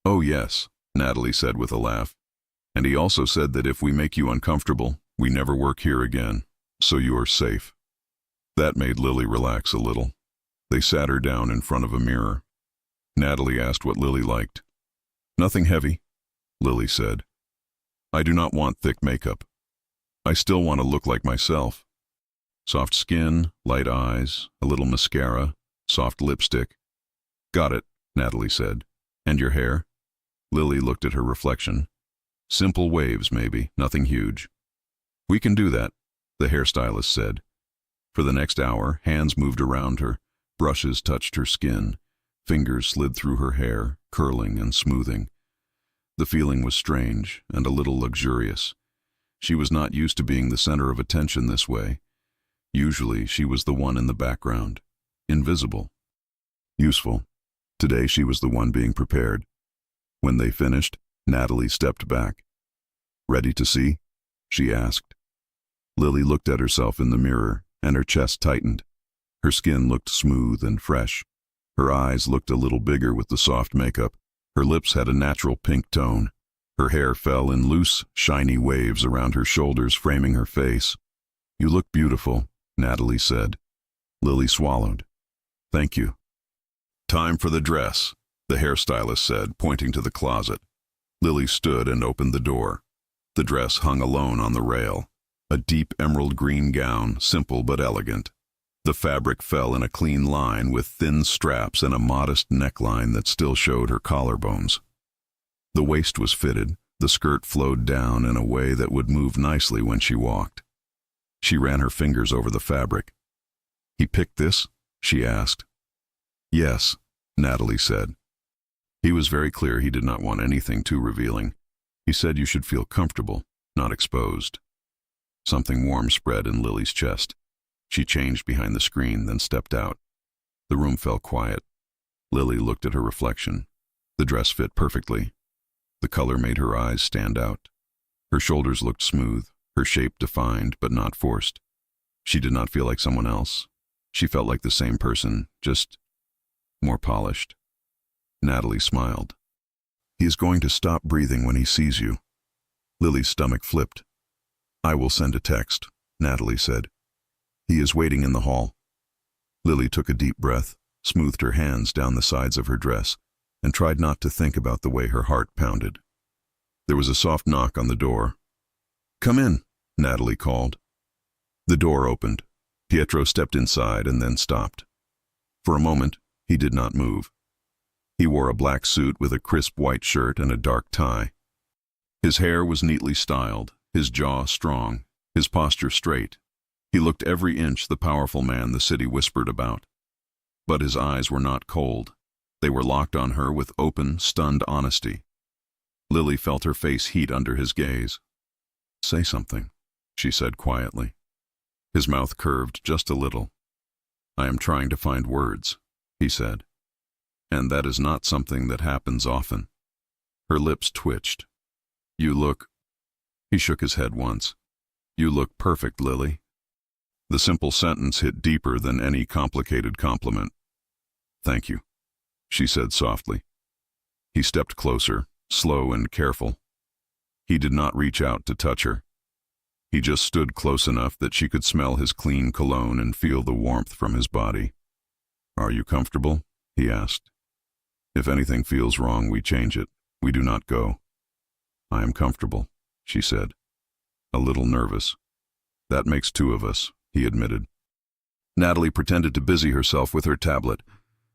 "Oh yes," Natalie said with a laugh. "And he also said that if we make you uncomfortable, we never work here again, so you are safe." That made Lily relax a little. They sat her down in front of a mirror. Natalie asked what Lily liked. "Nothing heavy," Lily said. "I do not want thick makeup. I still want to look like myself. Soft skin, light eyes, a little mascara, soft lipstick." "Got it," Natalie said. "And your hair?" Lily looked at her reflection. "Simple waves, maybe, nothing huge." "We can do that," the hairstylist said. For the next hour, hands moved around her, brushes touched her skin, fingers slid through her hair, curling and smoothing. The feeling was strange and a little luxurious. She was not used to being the center of attention this way. Usually, she was the one in the background, invisible. Useful. Today, she was the one being prepared. When they finished, Natalie stepped back. "Ready to see?" she asked. Lily looked at herself in the mirror, and her chest tightened. Her skin looked smooth and fresh. Her eyes looked a little bigger with the soft makeup. Her lips had a natural pink tone. Her hair fell in loose, shiny waves around her shoulders, framing her face. "You look beautiful," Natalie said. Lily swallowed. Thank you. Time for the dress, the hairstylist said, pointing to the closet. Lily stood and opened the door. The dress hung alone on the rail. A deep emerald green gown, simple but elegant. The fabric fell in a clean line with thin straps and a modest neckline that still showed her collarbones. The waist was fitted, the skirt flowed down in a way that would move nicely when she walked. She ran her fingers over the fabric. "He picked this?" she asked. "Yes," Natalie said. He was very clear he did not want anything too revealing. He said you should feel comfortable, not exposed. Something warm spread in Lily's chest. She changed behind the screen, then stepped out. The room fell quiet. Lily looked at her reflection. The dress fit perfectly. The color made her eyes stand out. Her shoulders looked smooth, her shape defined but not forced. She did not feel like someone else. She felt like the same person, just more polished. Natalie smiled. "He is going to stop breathing when he sees you." Lily's stomach flipped. "I will send a text," Natalie said. "He is waiting in the hall." Lily took a deep breath, smoothed her hands down the sides of her dress, and tried not to think about the way her heart pounded. There was a soft knock on the door. "Come in," Natalie called. The door opened. Pietro stepped inside and then stopped. For a moment, he did not move. He wore a black suit with a crisp white shirt and a dark tie. His hair was neatly styled, his jaw strong, his posture straight. He looked every inch the powerful man the city whispered about. But his eyes were not cold. They were locked on her with open, stunned honesty. Lily felt her face heat under his gaze. "Say something," she said quietly. His mouth curved just a little. "I am trying to find words," he said. "And that is not something that happens often." Her lips twitched. "You look—" He shook his head once. "You look perfect, Lily." The simple sentence hit deeper than any complicated compliment. "Thank you," she said softly. He stepped closer, slow and careful. He did not reach out to touch her. He just stood close enough that she could smell his clean cologne and feel the warmth from his body. "Are you comfortable?" he asked. "If anything feels wrong, we change it. We do not go." "I am comfortable," she said. "A little nervous." "That makes two of us," he admitted. Natalie pretended to busy herself with her tablet,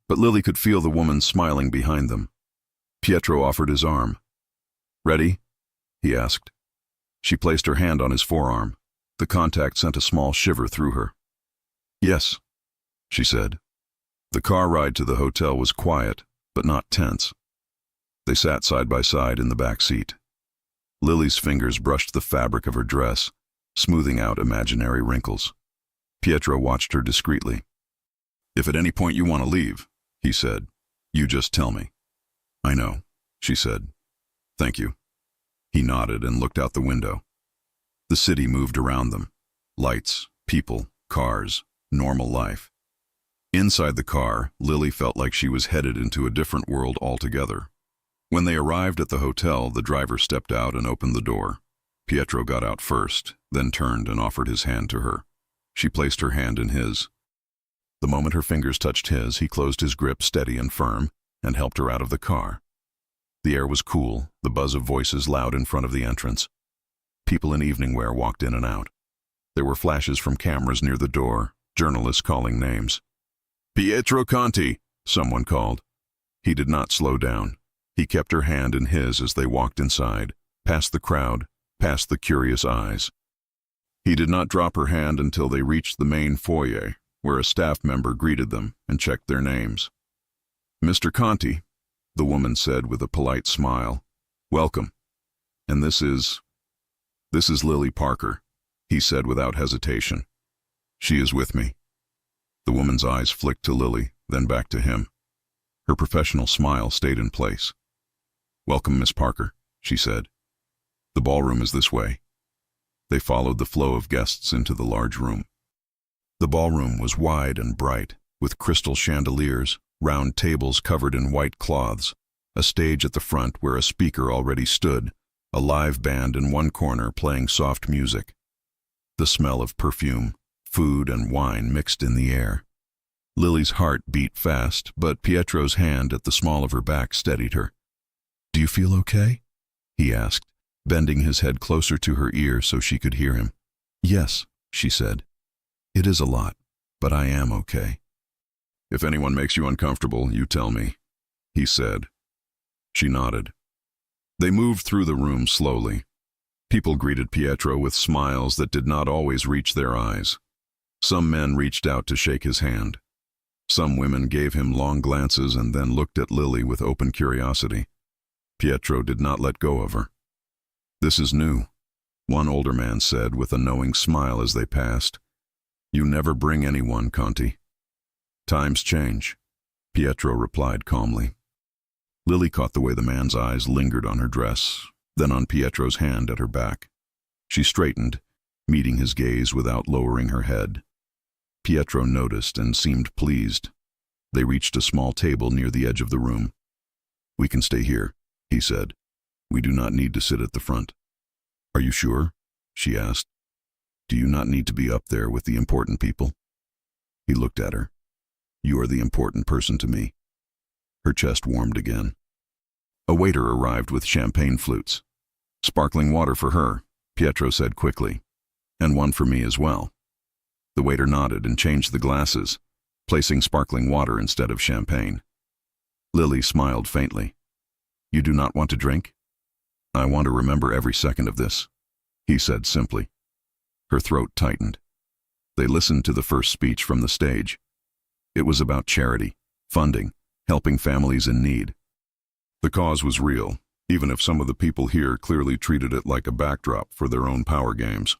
but Lily could feel the woman smiling behind them. Pietro offered his arm. "Ready?" he asked. She placed her hand on his forearm. The contact sent a small shiver through her. "Yes," she said. The car ride to the hotel was quiet, but not tense. They sat side by side in the back seat. Lily's fingers brushed the fabric of her dress, smoothing out imaginary wrinkles. Pietro watched her discreetly. "If at any point you want to leave," he said, "you just tell me." "I know," she said. "Thank you." He nodded and looked out the window. The city moved around them. Lights, people, cars, normal life. Inside the car, Lily felt like she was headed into a different world altogether. When they arrived at the hotel, the driver stepped out and opened the door. Pietro got out first, then turned and offered his hand to her. She placed her hand in his. The moment her fingers touched his, he closed his grip steady and firm and helped her out of the car. The air was cool, the buzz of voices loud in front of the entrance. People in evening wear walked in and out. There were flashes from cameras near the door, journalists calling names. "Pietro Conti," someone called. He did not slow down. He kept her hand in his as they walked inside, past the crowd, past the curious eyes. He did not drop her hand until they reached the main foyer, where a staff member greeted them and checked their names. "Mr. Conti," the woman said with a polite smile. "Welcome. And this is Lily Parker," he said without hesitation. "She is with me." The woman's eyes flicked to Lily, then back to him. Her professional smile stayed in place. "Welcome, Miss Parker," she said. "The ballroom is this way." They followed the flow of guests into the large room. The ballroom was wide and bright, with crystal chandeliers, round tables covered in white cloths, a stage at the front where a speaker already stood, a live band in one corner playing soft music. The smell of perfume, food, and wine mixed in the air, Lily's heart beat fast, but Pietro's hand at the small of her back steadied her. "Do you feel okay?" he asked, bending his head closer to her ear so she could hear him. "Yes," she said. "It is a lot, but I am okay." "If anyone makes you uncomfortable, you tell me," he said. She nodded. They moved through the room slowly. People greeted Pietro with smiles that did not always reach their eyes. Some men reached out to shake his hand. Some women gave him long glances and then looked at Lily with open curiosity. Pietro did not let go of her. "This is new," one older man said with a knowing smile as they passed. "You never bring anyone, Conti." "Times change," Pietro replied calmly. Lily caught the way the man's eyes lingered on her dress, then on Pietro's hand at her back. She straightened, meeting his gaze without lowering her head. Pietro noticed and seemed pleased. They reached a small table near the edge of the room. "We can stay here," he said. "We do not need to sit at the front." "Are you sure?" she asked. "Do you not need to be up there with the important people?" He looked at her. "You are the important person to me." Her chest warmed again. A waiter arrived with champagne flutes. "Sparkling water for her," Pietro said quickly. "And one for me as well." The waiter nodded and changed the glasses, placing sparkling water instead of champagne. Lily smiled faintly. "You do not want to drink?" "I want to remember every second of this," he said simply. Her throat tightened. They listened to the first speech from the stage. It was about charity, funding, helping families in need. The cause was real, even if some of the people here clearly treated it like a backdrop for their own power games.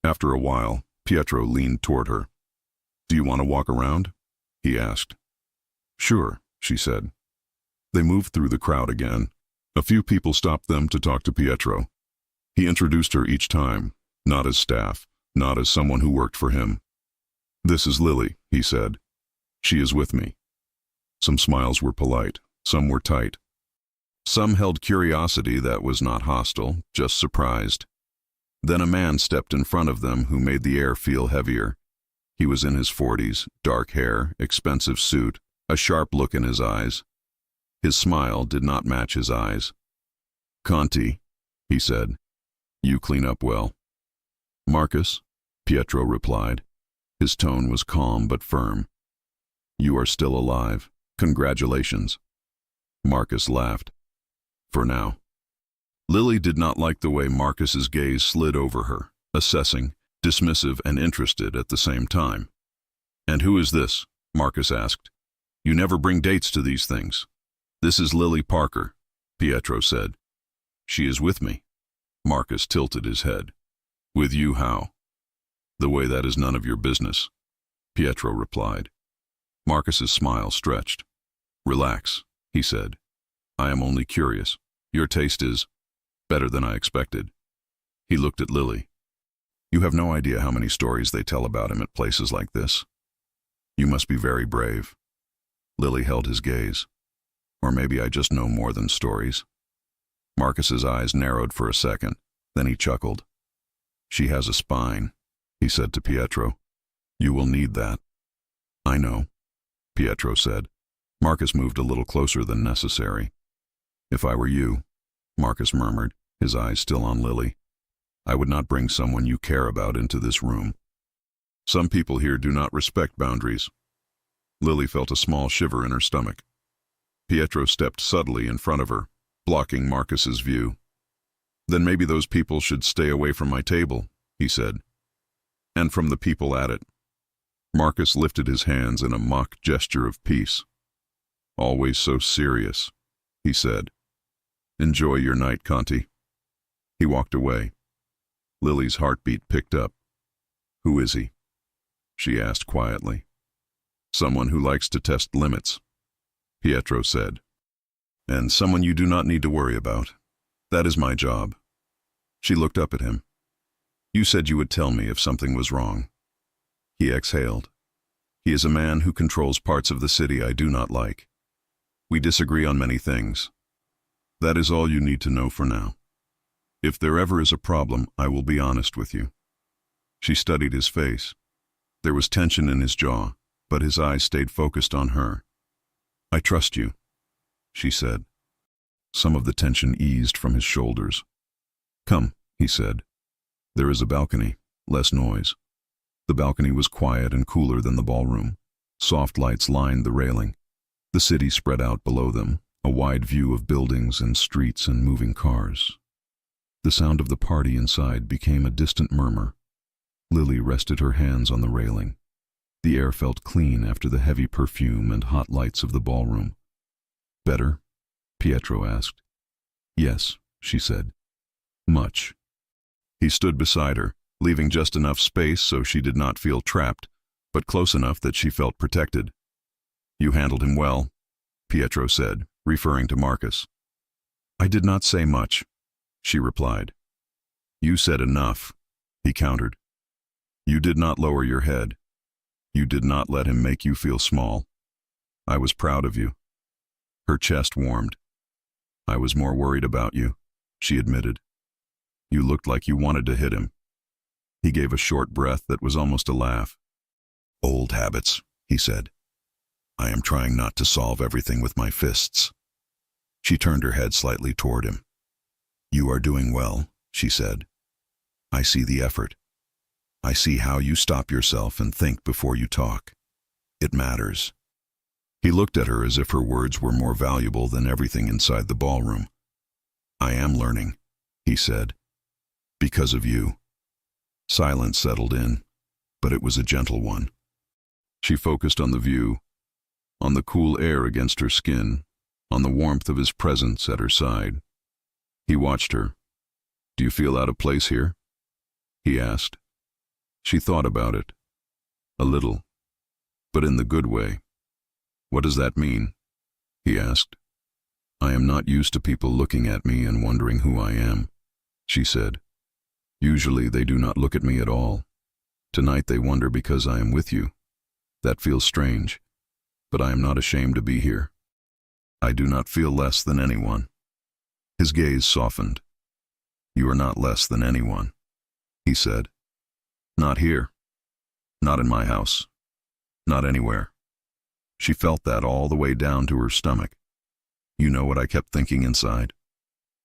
After a while, Pietro leaned toward her. "Do you want to walk around?" he asked. "Sure," she said. They moved through the crowd again. A few people stopped them to talk to Pietro. He introduced her each time, not as staff, not as someone who worked for him. "This is Lily," he said. "She is with me." Some smiles were polite, some were tight. Some held curiosity that was not hostile, just surprised. Then a man stepped in front of them who made the air feel heavier. He was in his 40s, dark hair, expensive suit, a sharp look in his eyes. His smile did not match his eyes. "Conti," he said, "you clean up well." "Marcus," Pietro replied. His tone was calm but firm. "You are still alive. Congratulations." Marcus laughed. "For now." Lily did not like the way Marcus's gaze slid over her, assessing, dismissive and interested at the same time. "And who is this?" Marcus asked. "You never bring dates to these things." "This is Lily Parker," Pietro said. "She is with me." Marcus tilted his head. "With you how?" "The way that is none of your business," Pietro replied. Marcus's smile stretched. "Relax," he said. "I am only curious. Your taste is better than I expected." He looked at Lily. "You have no idea how many stories they tell about him at places like this. You must be very brave." Lily held his gaze. "Or maybe I just know more than stories." Marcus's eyes narrowed for a second, then he chuckled. "She has a spine," he said to Pietro. "You will need that." "I know," Pietro said. Marcus moved a little closer than necessary. "If I were you," Marcus murmured, his eyes still on Lily, "I would not bring someone you care about into this room. Some people here do not respect boundaries." Lily felt a small shiver in her stomach. Pietro stepped subtly in front of her, blocking Marcus's view. "Then maybe those people should stay away from my table," he said. "And from the people at it." Marcus lifted his hands in a mock gesture of peace. "Always so serious," he said. "Enjoy your night, Conti." He walked away. Lily's heartbeat picked up. "Who is he?" she asked quietly. "Someone who likes to test limits," Pietro said. "And someone you do not need to worry about. That is my job." She looked up at him. "You said you would tell me if something was wrong." He exhaled. "He is a man who controls parts of the city I do not like. We disagree on many things. That is all you need to know for now. If there ever is a problem, I will be honest with you." She studied his face. There was tension in his jaw, but his eyes stayed focused on her. "I trust you," she said. Some of the tension eased from his shoulders. "Come," he said. "There is a balcony, less noise." The balcony was quiet and cooler than the ballroom. Soft lights lined the railing. The city spread out below them, a wide view of buildings and streets and moving cars. The sound of the party inside became a distant murmur. Lily rested her hands on the railing. The air felt clean after the heavy perfume and hot lights of the ballroom. "Better?" Pietro asked. "Yes," she said. "Much." He stood beside her, leaving just enough space so she did not feel trapped, but close enough that she felt protected. "You handled him well," Pietro said, referring to Marcus. "I did not say much," she replied. "You said enough," he countered. "You did not lower your head. You did not let him make you feel small. I was proud of you." Her chest warmed. "I was more worried about you," she admitted. "You looked like you wanted to hit him." He gave a short breath that was almost a laugh. "Old habits," he said. "I am trying not to solve everything with my fists." She turned her head slightly toward him. "You are doing well," she said. "I see the effort. I see how you stop yourself and think before you talk. It matters." He looked at her as if her words were more valuable than everything inside the ballroom. "I am learning," he said. "Because of you." Silence settled in, but it was a gentle one. She focused on the view, on the cool air against her skin, on the warmth of his presence at her side. He watched her. "Do you feel out of place here?" he asked. She thought about it. A little, but in the good way. "What does that mean?" he asked. "I am not used to people looking at me and wondering who I am," she said. "Usually they do not look at me at all. Tonight they wonder because I am with you. That feels strange, but I am not ashamed to be here. I do not feel less than anyone." His gaze softened. "You are not less than anyone," he said. "Not here. Not in my house. Not anywhere." She felt that all the way down to her stomach. "You know what I kept thinking inside?"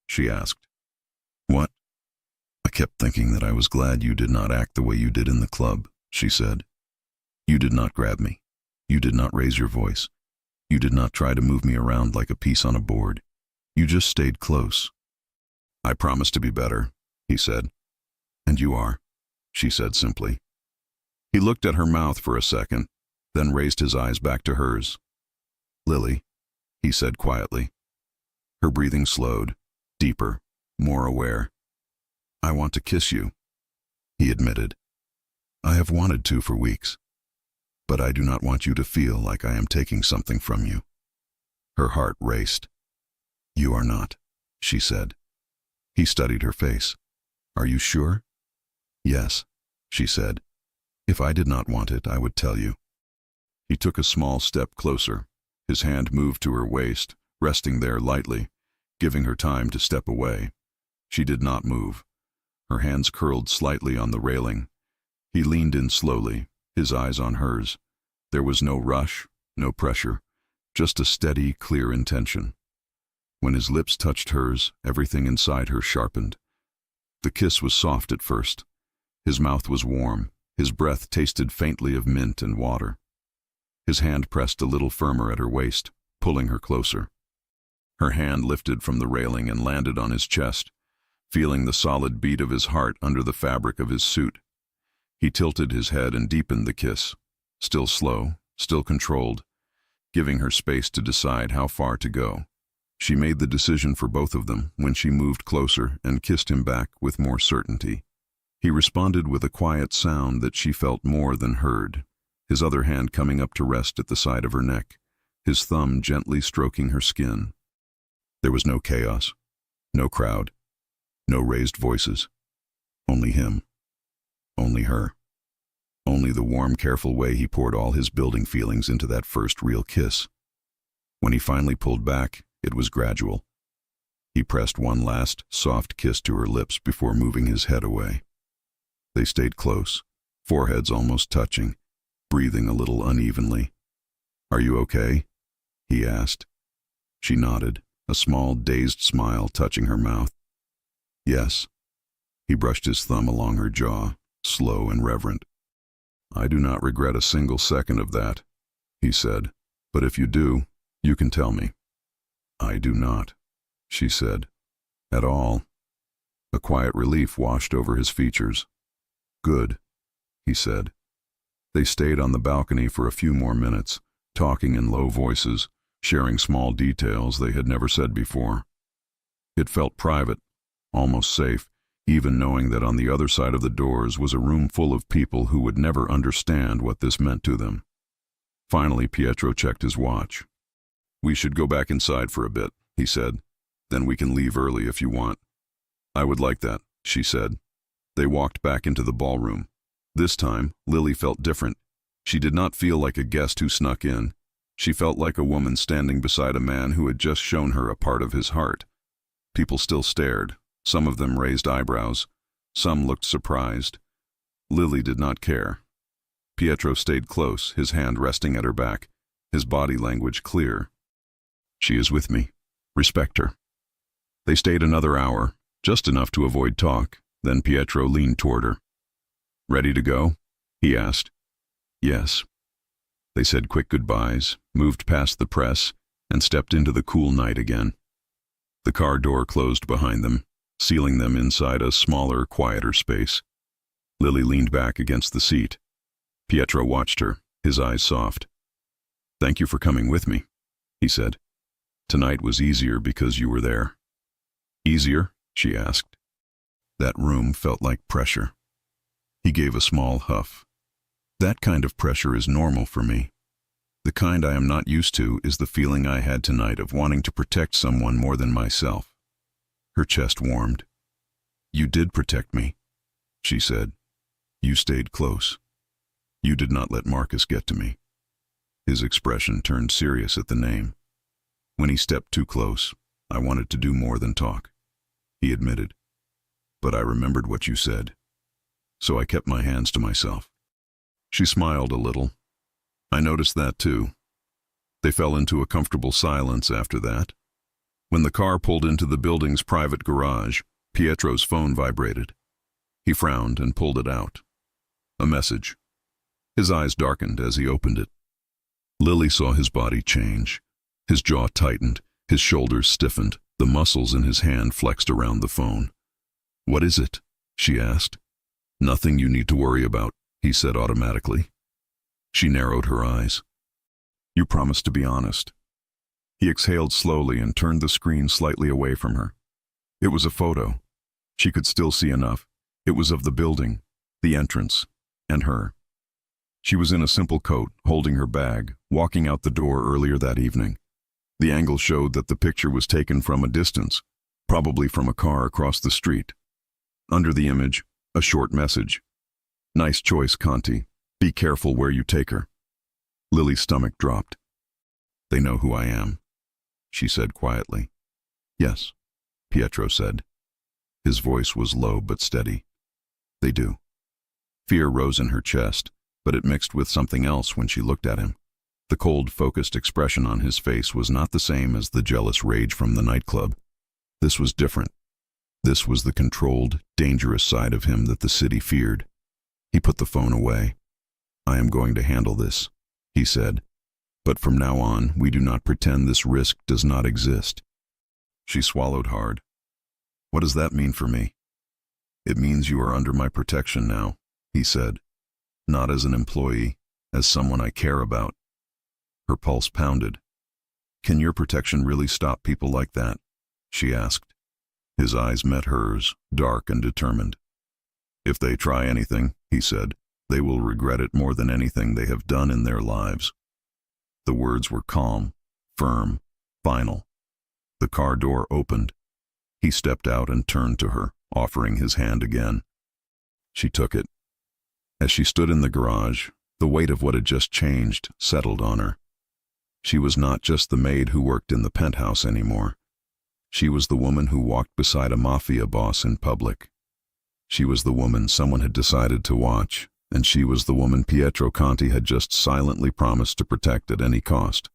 she asked. "What?" "I kept thinking that I was glad you did not act the way you did in the club," she said. "You did not grab me. You did not raise your voice. You did not try to move me around like a piece on a board. You just stayed close." "I promise to be better," he said. "And you are," she said simply. He looked at her mouth for a second, then raised his eyes back to hers. "Lily," he said quietly. Her breathing slowed, deeper, more aware. "I want to kiss you," he admitted. "I have wanted to for weeks. But I do not want you to feel like I am taking something from you." Her heart raced. "You are not," she said. He studied her face. "Are you sure?" "Yes," she said. "If I did not want it, I would tell you." He took a small step closer. His hand moved to her waist, resting there lightly, giving her time to step away. She did not move. Her hands curled slightly on the railing. He leaned in slowly, his eyes on hers. There was no rush, no pressure, just a steady, clear intention. When his lips touched hers, everything inside her sharpened. The kiss was soft at first. His mouth was warm. His breath tasted faintly of mint and water. His hand pressed a little firmer at her waist, pulling her closer. Her hand lifted from the railing and landed on his chest, feeling the solid beat of his heart under the fabric of his suit. He tilted his head and deepened the kiss, still slow, still controlled, giving her space to decide how far to go. She made the decision for both of them when she moved closer and kissed him back with more certainty. He responded with a quiet sound that she felt more than heard, his other hand coming up to rest at the side of her neck, his thumb gently stroking her skin. There was no chaos, no crowd, no raised voices. Only him. Only her. Only the warm, careful way he poured all his building feelings into that first real kiss. When he finally pulled back, it was gradual. He pressed one last, soft kiss to her lips before moving his head away. They stayed close, foreheads almost touching, breathing a little unevenly. "Are you okay?" he asked. She nodded, a small, dazed smile touching her mouth. "Yes." He brushed his thumb along her jaw, slow and reverent. "I do not regret a single second of that," he said. "But if you do, you can tell me." "I do not," she said. "At all." A quiet relief washed over his features. "Good," he said. They stayed on the balcony for a few more minutes, talking in low voices, sharing small details they had never said before. It felt private, almost safe, even knowing that on the other side of the doors was a room full of people who would never understand what this meant to them. Finally, Pietro checked his watch. "We should go back inside for a bit," he said. "Then we can leave early if you want." "I would like that," she said. They walked back into the ballroom. This time, Lily felt different. She did not feel like a guest who snuck in. She felt like a woman standing beside a man who had just shown her a part of his heart. People still stared. Some of them raised eyebrows. Some looked surprised. Lily did not care. Pietro stayed close, his hand resting at her back, his body language clear. "She is with me. Respect her." They stayed another hour, just enough to avoid talk. Then Pietro leaned toward her. "Ready to go?" he asked. "Yes." They said quick goodbyes, moved past the press, and stepped into the cool night again. The car door closed behind them, sealing them inside a smaller, quieter space. Lily leaned back against the seat. Pietro watched her, his eyes soft. "Thank you for coming with me," he said. "Tonight was easier because you were there." "Easier?" she asked. That room felt like pressure. He gave a small huff. "That kind of pressure is normal for me. The kind I am not used to is the feeling I had tonight of wanting to protect someone more than myself." Her chest warmed. "You did protect me," she said. "You stayed close. You did not let Marcus get to me." His expression turned serious at the name. "When he stepped too close, I wanted to do more than talk," he admitted. "But I remembered what you said, so I kept my hands to myself." She smiled a little. "I noticed that too." They fell into a comfortable silence after that. When the car pulled into the building's private garage, Pietro's phone vibrated. He frowned and pulled it out. A message. His eyes darkened as he opened it. Lily saw his body change. His jaw tightened, his shoulders stiffened, the muscles in his hand flexed around the phone. "What is it?" she asked. "Nothing you need to worry about," he said automatically. She narrowed her eyes. "You promised to be honest." He exhaled slowly and turned the screen slightly away from her. It was a photo. She could still see enough. It was of the building, the entrance, and her. She was in a simple coat, holding her bag, walking out the door earlier that evening. The angle showed that the picture was taken from a distance, probably from a car across the street. Under the image, a short message. "Nice choice, Conti. Be careful where you take her." Lily's stomach dropped. "They know who I am," she said quietly. "Yes," Pietro said. His voice was low but steady. "They do." Fear rose in her chest, but it mixed with something else when she looked at him. The cold, focused expression on his face was not the same as the jealous rage from the nightclub. This was different. This was the controlled, dangerous side of him that the city feared. He put the phone away. "I am going to handle this," he said. "But from now on, we do not pretend this risk does not exist." She swallowed hard. "What does that mean for me?" "It means you are under my protection now," he said. "Not as an employee, as someone I care about." Her pulse pounded. "Can your protection really stop people like that?" she asked. His eyes met hers, dark and determined. "If they try anything," he said, "they will regret it more than anything they have done in their lives." The words were calm, firm, final. The car door opened. He stepped out and turned to her, offering his hand again. She took it. As she stood in the garage, the weight of what had just changed settled on her. She was not just the maid who worked in the penthouse anymore. She was the woman who walked beside a Mafia boss in public. She was the woman someone had decided to watch, And she was the woman Pietro Conti had just silently promised to protect at any cost.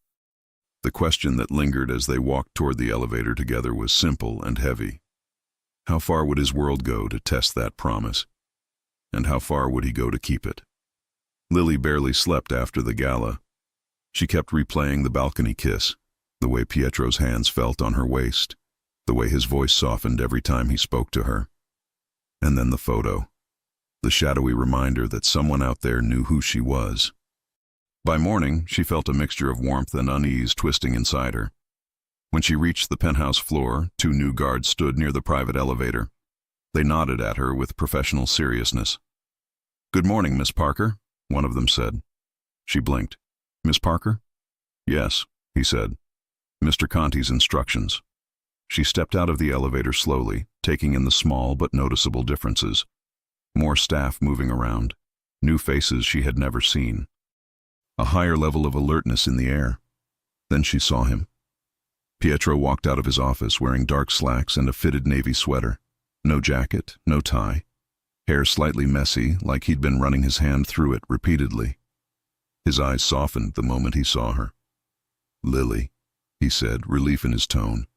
The question that lingered as they walked toward the elevator together was simple and heavy. How far would his world go to test that promise? And how far would he go to keep it? Lily barely slept after the gala. She kept replaying the balcony kiss, the way Pietro's hands felt on her waist, the way his voice softened every time he spoke to her. And then the photo, the shadowy reminder that someone out there knew who she was. By morning, she felt a mixture of warmth and unease twisting inside her. When she reached the penthouse floor, 2 new guards stood near the private elevator. They nodded at her with professional seriousness. "Good morning, Miss Parker," one of them said. She blinked. "Miss Parker?" "Yes," he said. "Mr. Conti's instructions." She stepped out of the elevator slowly, taking in the small but noticeable differences. More staff moving around, new faces she had never seen. A higher level of alertness in the air. Then she saw him. Pietro walked out of his office wearing dark slacks and a fitted navy sweater. No jacket, no tie. Hair slightly messy, like he'd been running his hand through it repeatedly. His eyes softened the moment he saw her. "Lily," he said, relief in his tone.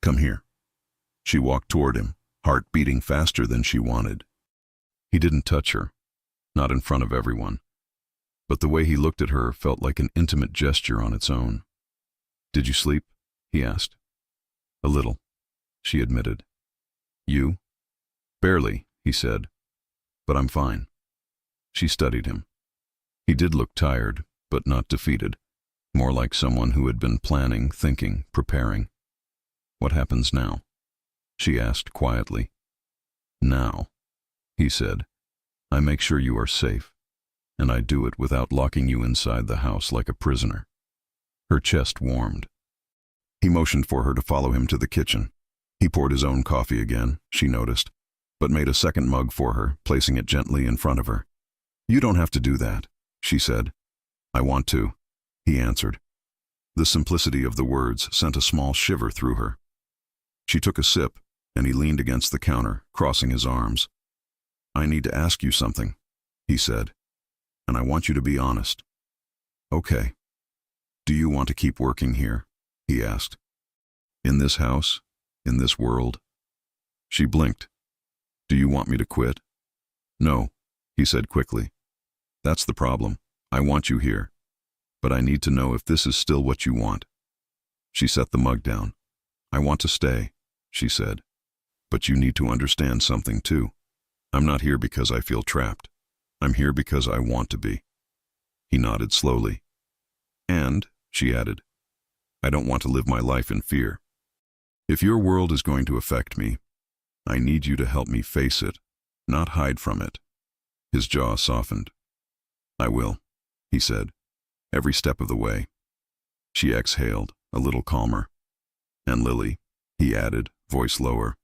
"Come here." She walked toward him, heart beating faster than she wanted. He didn't touch her, not in front of everyone. But the way he looked at her felt like an intimate gesture on its own. "Did you sleep?" he asked. "A little," she admitted. "You?" "Barely," he said. "But I'm fine." She studied him. He did look tired, but not defeated, more like someone who had been planning, thinking, preparing. "What happens now?" she asked quietly. "Now," he said, "I make sure you are safe, and I do it without locking you inside the house like a prisoner." Her chest warmed. He motioned for her to follow him to the kitchen. He poured his own coffee again, she noticed, but made a second mug for her, placing it gently in front of her. "You don't have to do that," she said. "I want to," he answered. The simplicity of the words sent a small shiver through her. She took a sip, and he leaned against the counter, crossing his arms. "I need to ask you something," he said, "and I want you to be honest." "Okay." "Do you want to keep working here?" he asked. "In this house? In this world?" She blinked. "Do you want me to quit?" "No," he said quickly. "That's the problem. I want you here. But I need to know if this is still what you want." She set the mug down. "I want to stay," she said. "But you need to understand something too. I'm not here because I feel trapped. I'm here because I want to be." He nodded slowly. "And," she added, "I don't want to live my life in fear. If your world is going to affect me, I need you to help me face it, not hide from it." His jaw softened. "I will," he said, "every step of the way." She exhaled, a little calmer. "And Lily," he added, voice lower,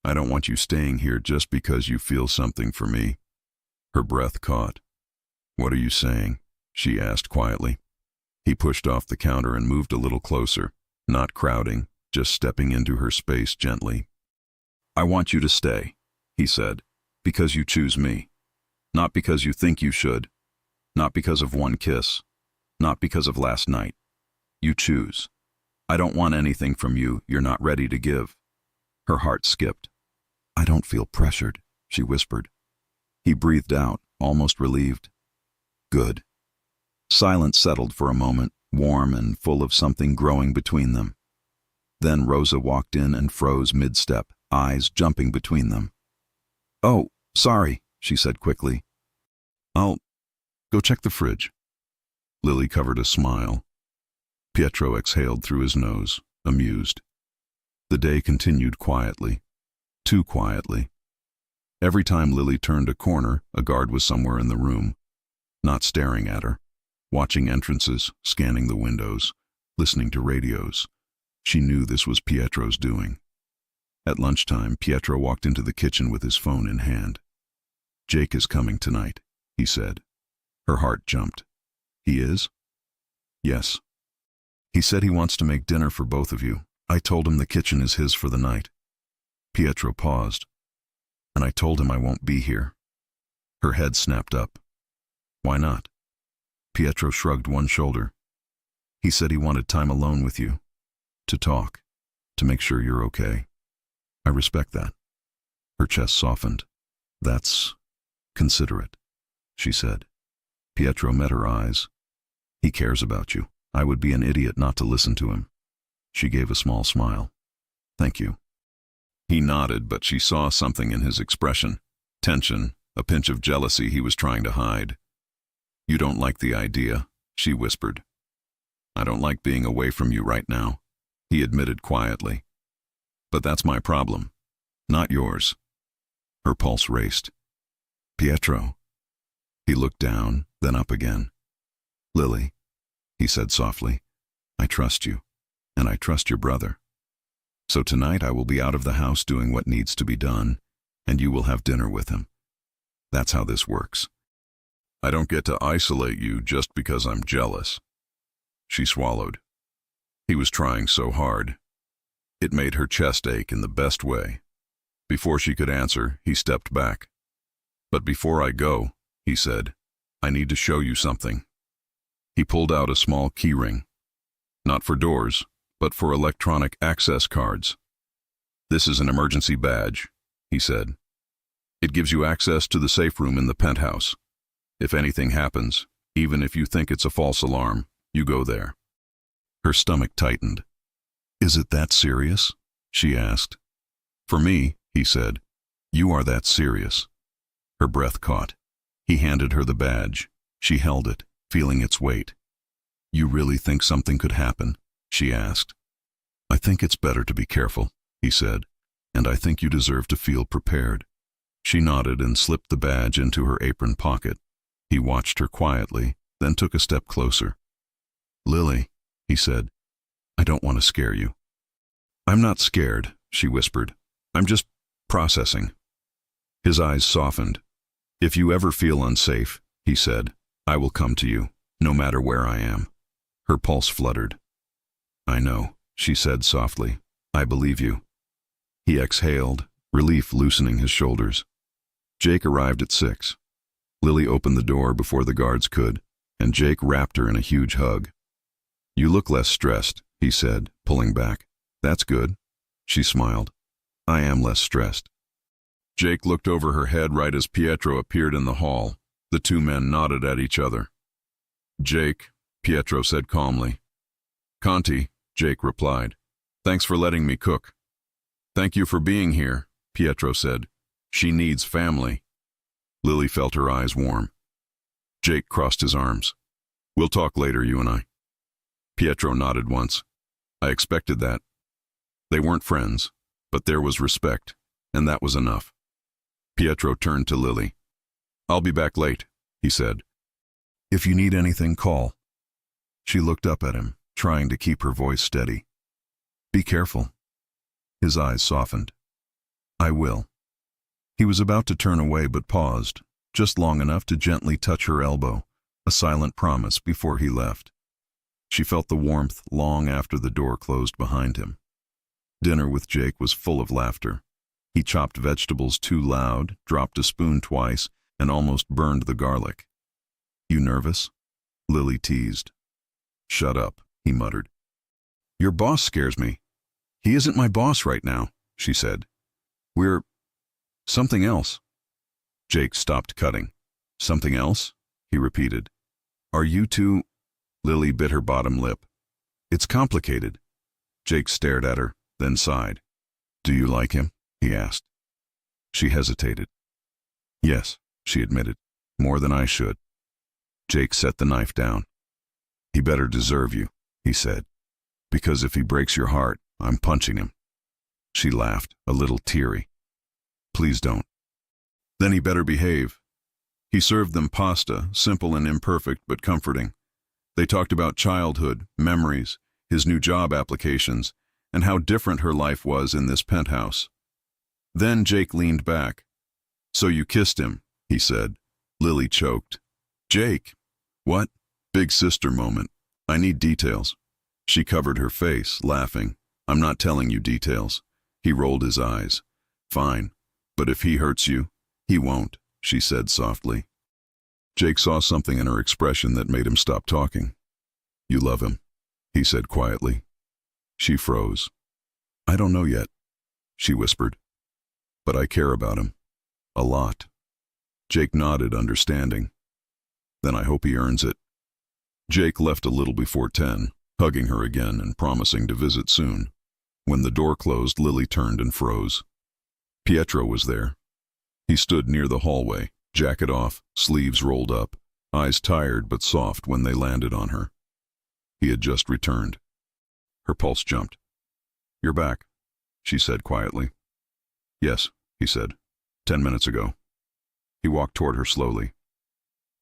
"I don't want you staying here just because you feel something for me." Her breath caught. "What are you saying?" she asked quietly. He pushed off the counter and moved a little closer, not crowding, just stepping into her space gently. "I want you to stay," he said, "because you choose me. Not because you think you should. Not because of one kiss. Not because of last night. You choose. I don't want anything from you you're not ready to give." Her heart skipped. "I don't feel pressured," she whispered. He breathed out, almost relieved. "Good." Silence settled for a moment, warm and full of something growing between them. Then Rosa walked in and froze mid-step, eyes jumping between them. "Oh, sorry," she said quickly. "I'll go check the fridge." Lily covered a smile. Pietro exhaled through his nose, amused. The day continued quietly, too quietly. Every time Lily turned a corner, a guard was somewhere in the room, not staring at her, watching entrances, scanning the windows, listening to radios. She knew this was Pietro's doing. At lunchtime, Pietro walked into the kitchen with his phone in hand. "Jake is coming tonight," he said. Her heart jumped. "He is?" "Yes. He said he wants to make dinner for both of you. I told him the kitchen is his for the night." Pietro paused. "And I told him I won't be here." Her head snapped up. Why not? Pietro shrugged one shoulder. He said he wanted time alone with you. To talk. To make sure you're okay. I respect that. Her chest softened. That's considerate, she said. Pietro met her eyes. He cares about you. I would be an idiot not to listen to him. She gave a small smile. Thank you. He nodded, but she saw something in his expression. Tension, a pinch of jealousy he was trying to hide. You don't like the idea, she whispered. I don't like being away from you right now, he admitted quietly. But that's my problem, not yours. Her pulse raced. Pietro. He looked down, then up again. Lily, he said softly, I trust you, and I trust your brother. So tonight I will be out of the house doing what needs to be done, and you will have dinner with him. That's how this works. I don't get to isolate you just because I'm jealous. She swallowed. He was trying so hard. It made her chest ache in the best way. Before she could answer, he stepped back. But before I go, he said, I need to show you something. He pulled out a small keyring. Not for doors, but for electronic access cards. This is an emergency badge, he said. It gives you access to the safe room in the penthouse. If anything happens, even if you think it's a false alarm, you go there. Her stomach tightened. Is it that serious? She asked. For me, he said, you are that serious. Her breath caught. He handed her the badge. She held it, feeling its weight. You really think something could happen? She asked. I think it's better to be careful, he said, and I think you deserve to feel prepared. She nodded and slipped the badge into her apron pocket. He watched her quietly, then took a step closer. Lily, he said, I don't want to scare you. I'm not scared, she whispered. I'm just processing. His eyes softened. If you ever feel unsafe, he said, I will come to you, no matter where I am. Her pulse fluttered. I know, she said softly. I believe you. He exhaled, relief loosening his shoulders. Jake arrived at 6. Lily opened the door before the guards could, and Jake wrapped her in a huge hug. You look less stressed, he said, pulling back. That's good. She smiled. I am less stressed. Jake looked over her head right as Pietro appeared in the hall. The two men nodded at each other. Jake, Pietro said calmly. Conti, Jake replied. Thanks for letting me cook. Thank you for being here, Pietro said. She needs family. Lily felt her eyes warm. Jake crossed his arms. We'll talk later, you and I. Pietro nodded once. I expected that. They weren't friends, but there was respect, and that was enough. Pietro turned to Lily. I'll be back late, he said. If you need anything, call. She looked up at him, trying to keep her voice steady. Be careful. His eyes softened. I will. He was about to turn away but paused, just long enough to gently touch her elbow, a silent promise before he left. She felt the warmth long after the door closed behind him. Dinner with Jake was full of laughter. He chopped vegetables too loud, dropped a spoon twice, and almost burned the garlic. You nervous? Lily teased. Shut up, he muttered. Your boss scares me. He isn't my boss right now, she said. We're something else. Jake stopped cutting. Something else? He repeated. Are you two? Lily bit her bottom lip. It's complicated. Jake stared at her, then sighed. Do you like him? He asked. She hesitated. Yes, she admitted. More than I should. Jake set the knife down. He better deserve you, he said. Because if he breaks your heart, I'm punching him. She laughed, a little teary. Please don't. Then he better behave. He served them pasta, simple and imperfect but comforting. They talked about childhood, memories, his new job applications, and how different her life was in this penthouse. Then Jake leaned back. So you kissed him, he said. Lily choked. Jake. What? Big sister moment. I need details. She covered her face, laughing. I'm not telling you details. He rolled his eyes. Fine. But if he hurts you, he won't, she said softly. Jake saw something in her expression that made him stop talking. "You love him," he said quietly. She froze. "I don't know yet," she whispered. "But I care about him. A lot." Jake nodded, understanding. "Then I hope he earns it." Jake left a little before 10, hugging her again and promising to visit soon. When the door closed, Lily turned and froze. Pietro was there. He stood near the hallway, jacket off, sleeves rolled up, eyes tired but soft when they landed on her. He had just returned. Her pulse jumped. "You're back," she said quietly. "Yes," he said. 10 minutes ago." He walked toward her slowly.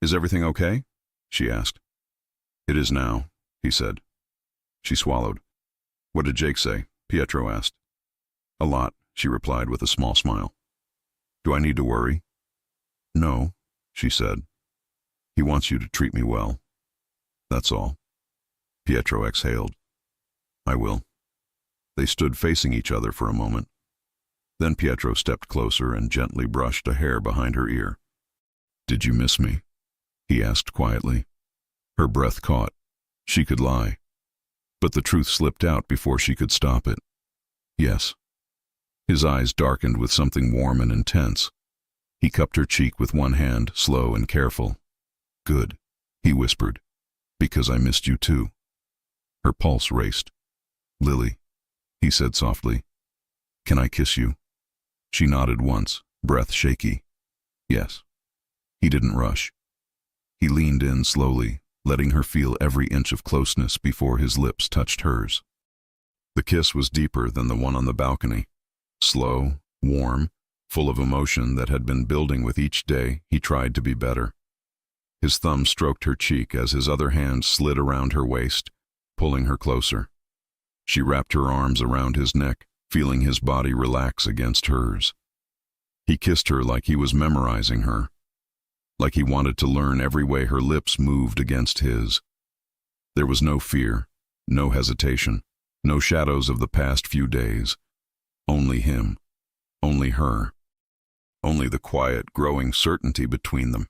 "Is everything okay?" she asked. "It is now," he said. She swallowed. "What did Jake say?" Pietro asked. "A lot," she replied with a small smile. "Do I need to worry?" "No," she said. "He wants you to treat me well. That's all." Pietro exhaled. "I will." They stood facing each other for a moment. Then Pietro stepped closer and gently brushed a hair behind her ear. "Did you miss me?" he asked quietly. Her breath caught. She could lie. But the truth slipped out before she could stop it. "Yes." His eyes darkened with something warm and intense. He cupped her cheek with one hand, slow and careful. "Good," he whispered, "because I missed you too." Her pulse raced. "Lily," he said softly, "can I kiss you?" She nodded once, breath shaky. "Yes." He didn't rush. He leaned in slowly, letting her feel every inch of closeness before his lips touched hers. The kiss was deeper than the one on the balcony. Slow, warm, full of emotion that had been building with each day he tried to be better. His thumb stroked her cheek as his other hand slid around her waist, pulling her closer. She wrapped her arms around his neck, feeling his body relax against hers. He kissed her like he was memorizing her, like he wanted to learn every way her lips moved against his. There was no fear, no hesitation, no shadows of the past few days. Only him, only her, only the quiet, growing certainty between them.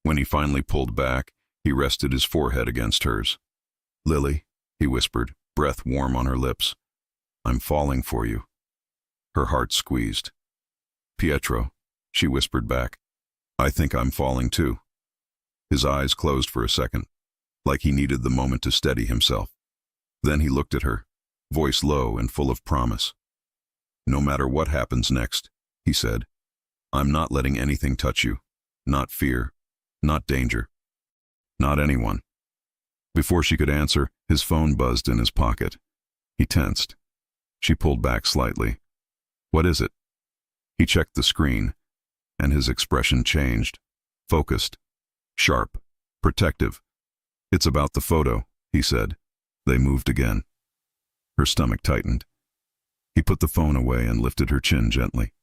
When he finally pulled back, he rested his forehead against hers. "Lily," he whispered, breath warm on her lips, "I'm falling for you." Her heart squeezed. "Pietro," she whispered back, "I think I'm falling too." His eyes closed for a second, like he needed the moment to steady himself. Then he looked at her, voice low and full of promise. "No matter what happens next," he said, "I'm not letting anything touch you. Not fear, not danger, not anyone." Before she could answer, his phone buzzed in his pocket. He tensed. She pulled back slightly. "What is it?" He checked the screen, and his expression changed. Focused, sharp, protective. "It's about the photo," he said. They moved again. Her stomach tightened. He put the phone away and lifted her chin gently.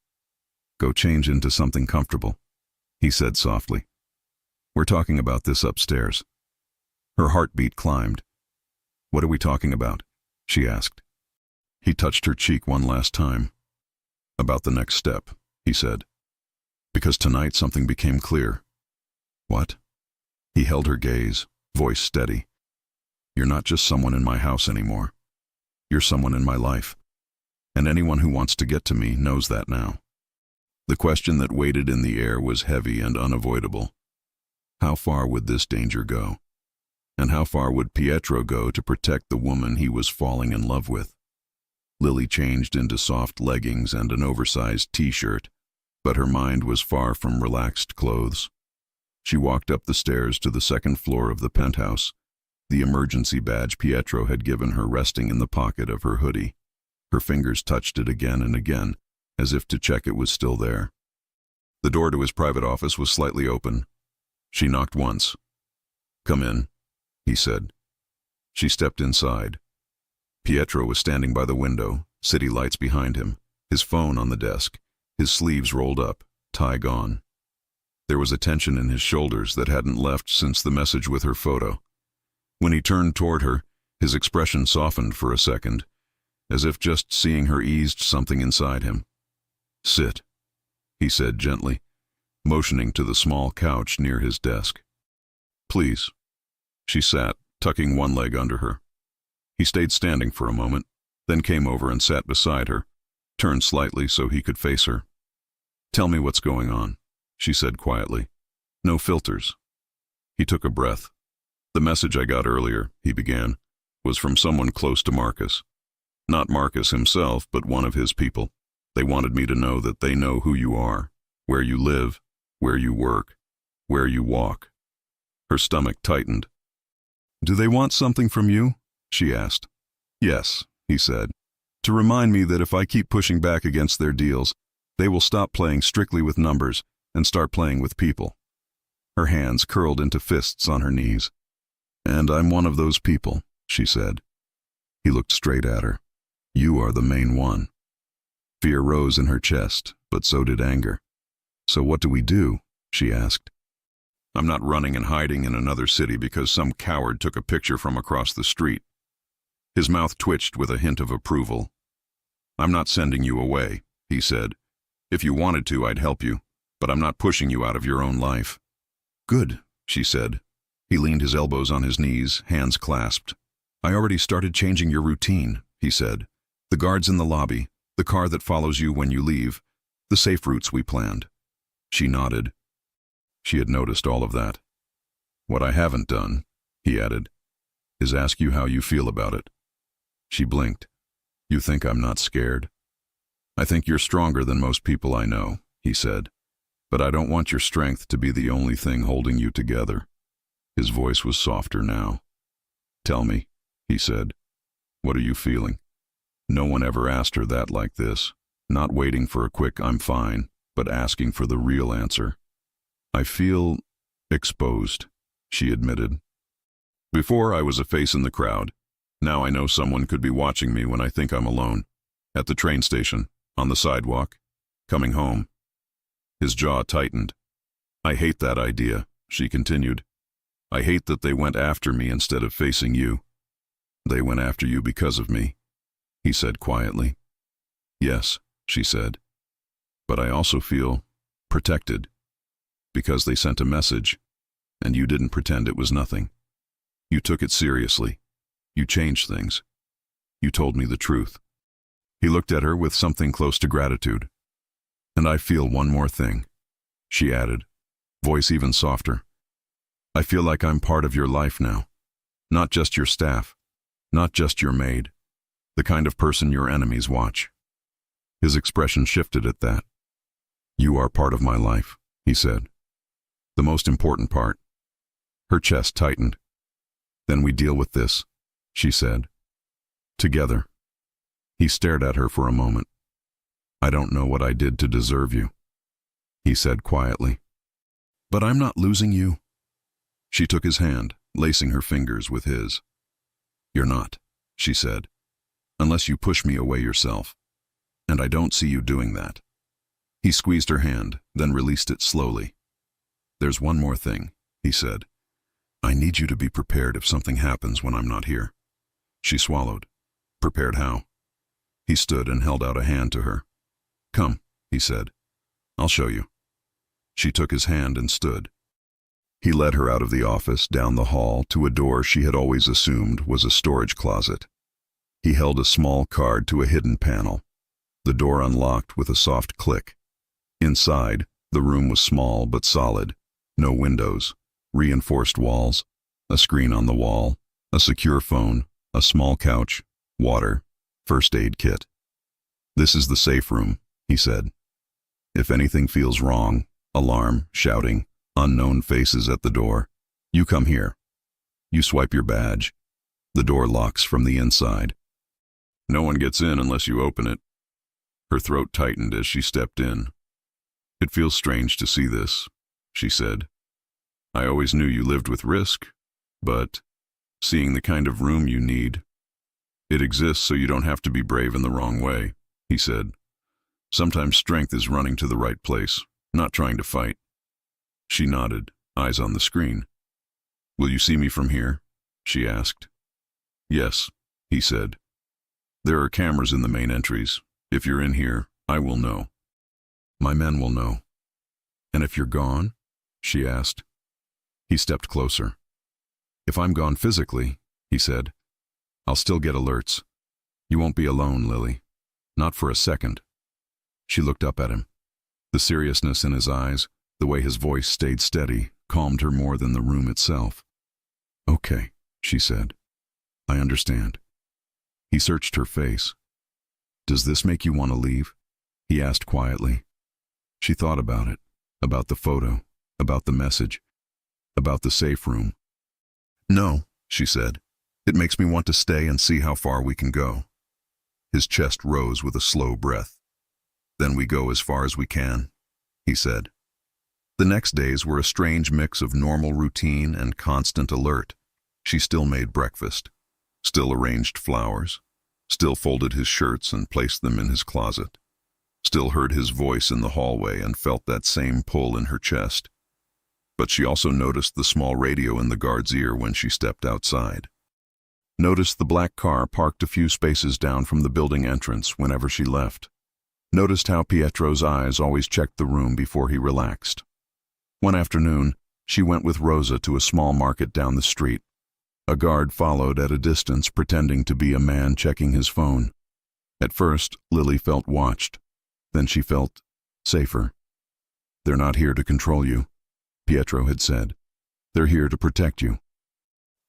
"Go change into something comfortable," he said softly. "We're talking about this upstairs." Her heartbeat climbed. "What are we talking about?" she asked. He touched her cheek one last time. "About the next step," he said. "Because tonight something became clear." "What?" He held her gaze, voice steady. "You're not just someone in my house anymore. You're someone in my life. And anyone who wants to get to me knows that now." The question that waited in the air was heavy and unavoidable. How far would this danger go? And how far would Pietro go to protect the woman he was falling in love with? Lily changed into soft leggings and an oversized t-shirt, but her mind was far from relaxed clothes. She walked up the stairs to the second floor of the penthouse, the emergency badge Pietro had given her resting in the pocket of her hoodie. Her fingers touched it again and again, as if to check it was still there. The door to his private office was slightly open. She knocked once. "Come in," he said. She stepped inside. Pietro was standing by the window, city lights behind him, his phone on the desk, his sleeves rolled up, tie gone. There was a tension in his shoulders that hadn't left since the message with her photo. When he turned toward her, his expression softened for a second, as if just seeing her eased something inside him. "Sit," he said gently. motioning to the small couch near his desk. "Please." She sat, tucking one leg under her. He stayed standing for a moment, then came over and sat beside her, turned slightly so he could face her. "Tell me what's going on," she said quietly. "No filters." He took a breath. "The message I got earlier," he began, "was from someone close to Marcus. Not Marcus himself, but one of his people. They wanted me to know that they know who you are, where you live, where you work, where you walk." Her stomach tightened. "Do they want something from you?" she asked. "Yes," he said. "To remind me that if I keep pushing back against their deals, they will stop playing strictly with numbers and start playing with people." Her hands curled into fists on her knees. "And I'm one of those people," she said. He looked straight at her. "You are the main one." Fear rose in her chest, but so did anger. "So what do we do?" she asked. "I'm not running and hiding in another city because some coward took a picture from across the street." His mouth twitched with a hint of approval. "I'm not sending you away," he said. "If you wanted to, I'd help you, but I'm not pushing you out of your own life." "Good," she said. He leaned his elbows on his knees, hands clasped. "I already started changing your routine," he said. "The guards in the lobby, the car that follows you when you leave, the safe routes we planned." She nodded. She had noticed all of that. "What I haven't done," he added, "is ask you how you feel about it." She blinked. "You think I'm not scared?" "I think you're stronger than most people I know," he said. "But I don't want your strength to be the only thing holding you together." His voice was softer now. "Tell me," he said. "What are you feeling?" No one ever asked her that like this, not waiting for a quick "I'm fine," but asking for the real answer. "I feel exposed," she admitted. "Before I was a face in the crowd. Now I know someone could be watching me when I think I'm alone. At the train station, on the sidewalk, coming home." His jaw tightened. "I hate that idea," she continued. "I hate that they went after me instead of facing you." "They went after you because of me," he said quietly. "Yes," she said. "But I also feel protected. Because they sent a message, and you didn't pretend it was nothing. You took it seriously. You changed things. You told me the truth." He looked at her with something close to gratitude. "And I feel one more thing," she added, voice even softer. "I feel like I'm part of your life now. Not just your staff. Not just your maid. The kind of person your enemies watch." His expression shifted at that. "You are part of my life," he said. "The most important part." Her chest tightened. "Then we deal with this," she said. "Together." He stared at her for a moment. "I don't know what I did to deserve you," he said quietly. "But I'm not losing you." She took his hand, lacing her fingers with his. "You're not," she said, "unless you push me away yourself. And I don't see you doing that." He squeezed her hand, then released it slowly. "There's one more thing," he said. "I need you to be prepared if something happens when I'm not here." She swallowed. "Prepared how?" He stood and held out a hand to her. "Come," he said. "I'll show you." She took his hand and stood. He led her out of the office, down the hall, to a door she had always assumed was a storage closet. He held a small card to a hidden panel. The door unlocked with a soft click. Inside, the room was small but solid. No windows, reinforced walls, a screen on the wall, a secure phone, a small couch, water, first aid kit. "This is the safe room," he said. "If anything feels wrong, alarm, shouting, unknown faces at the door, you come here. You swipe your badge. The door locks from the inside. No one gets in unless you open it." Her throat tightened as she stepped in. "It feels strange to see this," she said. "I always knew you lived with risk, but seeing the kind of room you need, it exists so you don't have to be brave in the wrong way," he said. "Sometimes strength is running to the right place, not trying to fight." She nodded, eyes on the screen. "Will you see me from here?" she asked. "Yes," he said. "There are cameras in the main entries. If you're in here, I will know. My men will know." And if you're gone? She asked. He stepped closer. If I'm gone physically, he said, I'll still get alerts. You won't be alone, Lily. Not for a second. She looked up at him. The seriousness in his eyes, the way his voice stayed steady, calmed her more than the room itself. Okay, she said. I understand. He searched her face. Does this make you want to leave? He asked quietly. She thought about it, about the photo, about the message, about the safe room. No, she said. It makes me want to stay and see how far we can go. His chest rose with a slow breath. Then we go as far as we can, he said. The next days were a strange mix of normal routine and constant alert. She still made breakfast, still arranged flowers, still folded his shirts and placed them in his closet, still heard his voice in the hallway and felt that same pull in her chest. But she also noticed the small radio in the guard's ear when she stepped outside. Noticed the black car parked a few spaces down from the building entrance whenever she left. Noticed how Pietro's eyes always checked the room before he relaxed. One afternoon, she went with Rosa to a small market down the street. A guard followed at a distance, pretending to be a man checking his phone. At first, Lily felt watched. Then she felt safer. They're not here to control you, Pietro had said. They're here to protect you.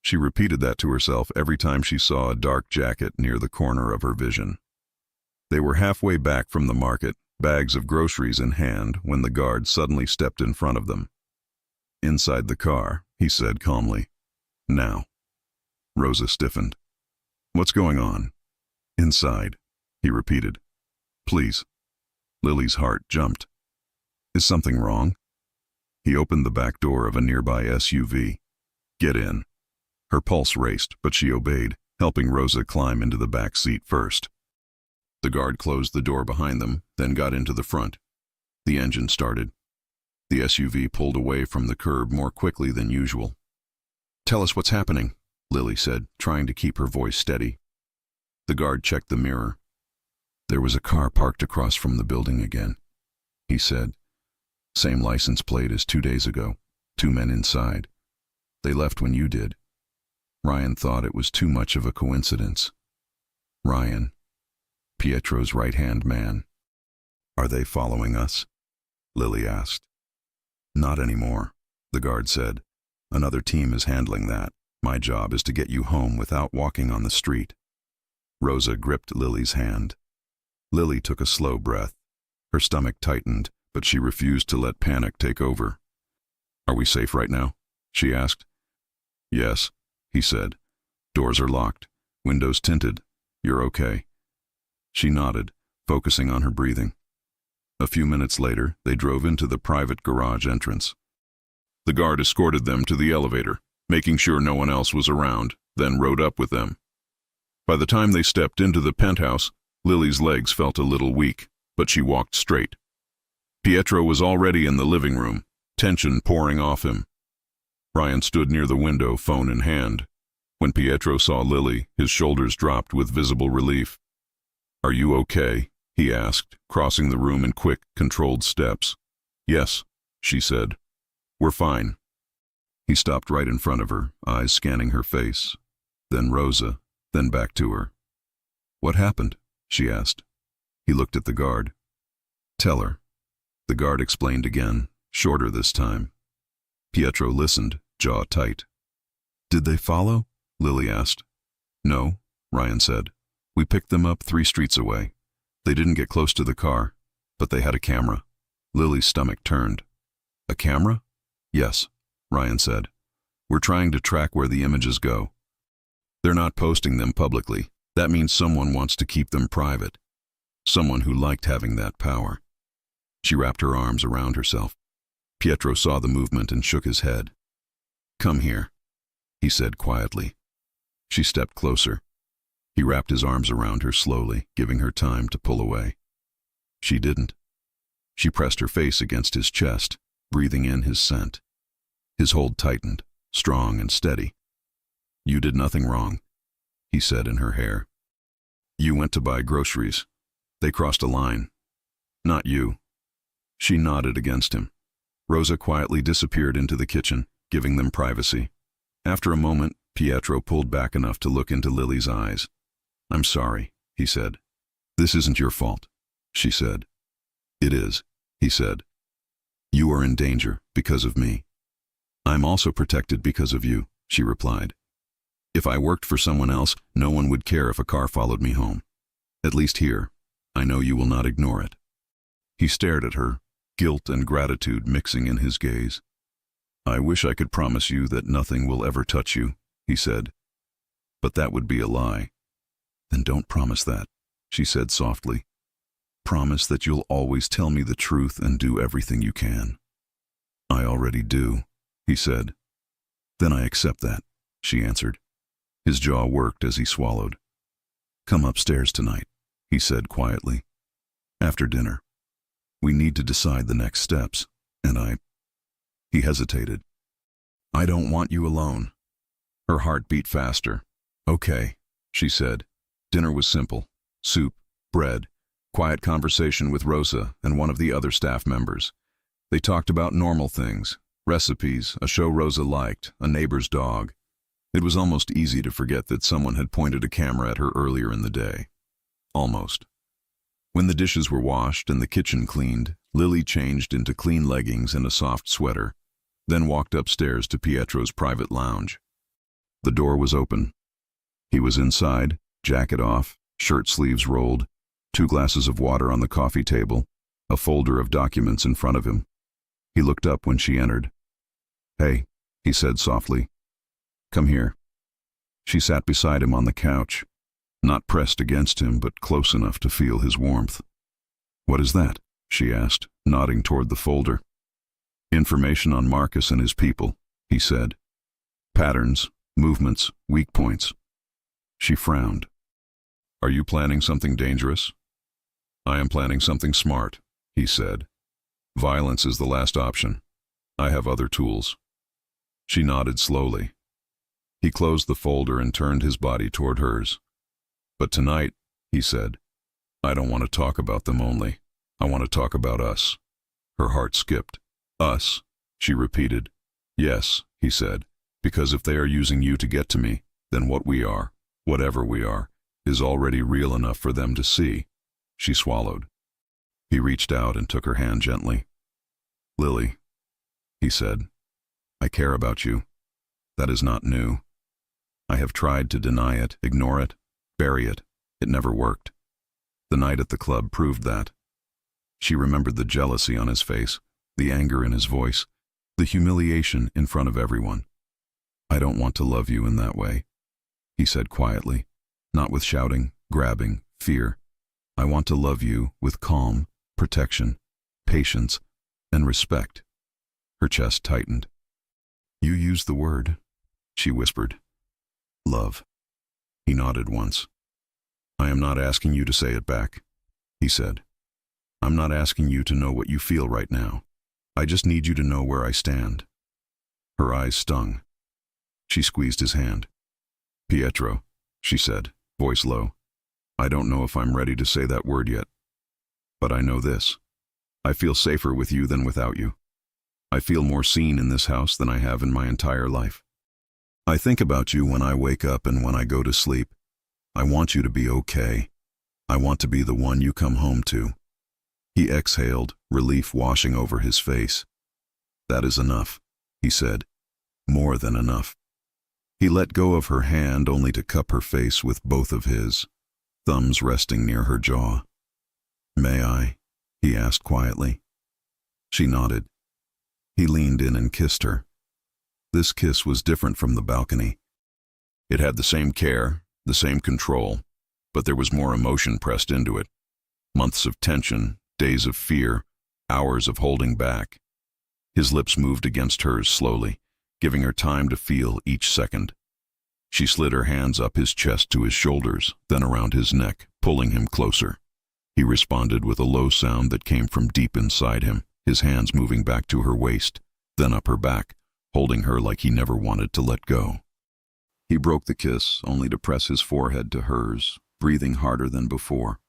She repeated that to herself every time she saw a dark jacket near the corner of her vision. They were halfway back from the market, bags of groceries in hand, when the guard suddenly stepped in front of them. Inside the car, he said calmly, Now. Rosa stiffened. What's going on? Inside, he repeated. Please. Lily's heart jumped. Is something wrong? He opened the back door of a nearby SUV. Get in. Her pulse raced, but she obeyed, helping Rosa climb into the back seat first. The guard closed the door behind them, then got into the front. The engine started. The SUV pulled away from the curb more quickly than usual. Tell us what's happening, Lily said, trying to keep her voice steady. The guard checked the mirror. There was a car parked across from the building again, he said. Same license plate as 2 days ago. 2 men inside. They left when you did. Ryan thought it was too much of a coincidence. Ryan, Pietro's right-hand man. Are they following us? Lily asked. Not anymore, the guard said. Another team is handling that. My job is to get you home without walking on the street. Rosa gripped Lily's hand. Lily took a slow breath. Her stomach tightened, but she refused to let panic take over. Are we safe right now? She asked. Yes, he said. Doors are locked, windows tinted. You're okay. She nodded, focusing on her breathing. A few minutes later, they drove into the private garage entrance. The guard escorted them to the elevator, making sure no one else was around, then rode up with them. By the time they stepped into the penthouse, Lily's legs felt a little weak, but she walked straight. Pietro was already in the living room, tension pouring off him. Ryan stood near the window, phone in hand. When Pietro saw Lily, his shoulders dropped with visible relief. Are you okay? He asked, crossing the room in quick, controlled steps. Yes, she said. We're fine. He stopped right in front of her, eyes scanning her face. Then Rosa, then back to her. What happened? She asked. He looked at the guard. Tell her. The guard explained again, shorter this time. Pietro listened, jaw tight. Did they follow? Lily asked. No, Ryan said. We picked them up 3 streets away. They didn't get close to the car, but they had a camera. Lily's stomach turned. A camera? Yes, Ryan said. We're trying to track where the images go. They're not posting them publicly. That means someone wants to keep them private. Someone who liked having that power. She wrapped her arms around herself. Pietro saw the movement and shook his head. Come here, he said quietly. She stepped closer. He wrapped his arms around her slowly, giving her time to pull away. She didn't. She pressed her face against his chest, breathing in his scent. His hold tightened, strong and steady. You did nothing wrong, he said in her hair. You went to buy groceries. They crossed a line. Not you. She nodded against him. Rosa quietly disappeared into the kitchen, giving them privacy. After a moment, Pietro pulled back enough to look into Lily's eyes. "I'm sorry," he said. "This isn't your fault," she said. "It is," he said. "You are in danger because of me." "I'm also protected because of you," she replied. "If I worked for someone else, no one would care if a car followed me home. At least here, I know you will not ignore it." He stared at her, guilt and gratitude mixing in his gaze. "I wish I could promise you that nothing will ever touch you," he said. "But that would be a lie." "Then don't promise that," she said softly. "Promise that you'll always tell me the truth and do everything you can." "I already do," he said. "Then I accept that," she answered. His jaw worked as he swallowed. "Come upstairs tonight," he said quietly. "After dinner. We need to decide the next steps, and He hesitated. "I don't want you alone." Her heart beat faster. "Okay," she said. Dinner was simple. Soup, bread, quiet conversation with Rosa and one of the other staff members. They talked about normal things, recipes, a show Rosa liked, a neighbor's dog. It was almost easy to forget that someone had pointed a camera at her earlier in the day. Almost. When the dishes were washed and the kitchen cleaned, Lily changed into clean leggings and a soft sweater, then walked upstairs to Pietro's private lounge. The door was open. He was inside, jacket off, shirt sleeves rolled, 2 glasses of water on the coffee table, a folder of documents in front of him. He looked up when she entered. "Hey," he said softly. "Come here." She sat beside him on the couch, not pressed against him but close enough to feel his warmth. "What is that?" she asked, nodding toward the folder. "Information on Marcus and his people," he said. "Patterns, movements, weak points." She frowned. "Are you planning something dangerous?" "I am planning something smart," he said. "Violence is the last option. I have other tools." She nodded slowly. He closed the folder and turned his body toward hers. "But tonight," he said, "I don't want to talk about them only. I want to talk about us." Her heart skipped. "Us," she repeated. "Yes," he said, "because if they are using you to get to me, then what we are, whatever we are, is already real enough for them to see." She swallowed. He reached out and took her hand gently. "Lily," he said, "I care about you. That is not new. I have tried to deny it, ignore it, bury it. It never worked. The night at the club proved that." She remembered the jealousy on his face, the anger in his voice, the humiliation in front of everyone. "I don't want to love you in that way," he said quietly, not with shouting, grabbing, fear. "I want to love you with calm, protection, patience, and respect." Her chest tightened. "You used the word," she whispered. "Love." He nodded once. "I am not asking you to say it back," he said. "I'm not asking you to know what you feel right now. I just need you to know where I stand." Her eyes stung. She squeezed his hand. "Pietro," she said, voice low. "I don't know if I'm ready to say that word yet. But I know this. I feel safer with you than without you. I feel more seen in this house than I have in my entire life. I think about you when I wake up and when I go to sleep. I want you to be okay. I want to be the one you come home to." He exhaled, relief washing over his face. "That is enough," he said. "More than enough." He let go of her hand only to cup her face with both of his, thumbs resting near her jaw. "May I?" he asked quietly. She nodded. He leaned in and kissed her. This kiss was different from the balcony. It had the same care, the same control, but there was more emotion pressed into it. Months of tension, days of fear, hours of holding back. His lips moved against hers slowly, giving her time to feel each second. She slid her hands up his chest to his shoulders, then around his neck, pulling him closer. He responded with a low sound that came from deep inside him, his hands moving back to her waist, then up her back, holding her like he never wanted to let go. He broke the kiss, only to press his forehead to hers, breathing harder than before.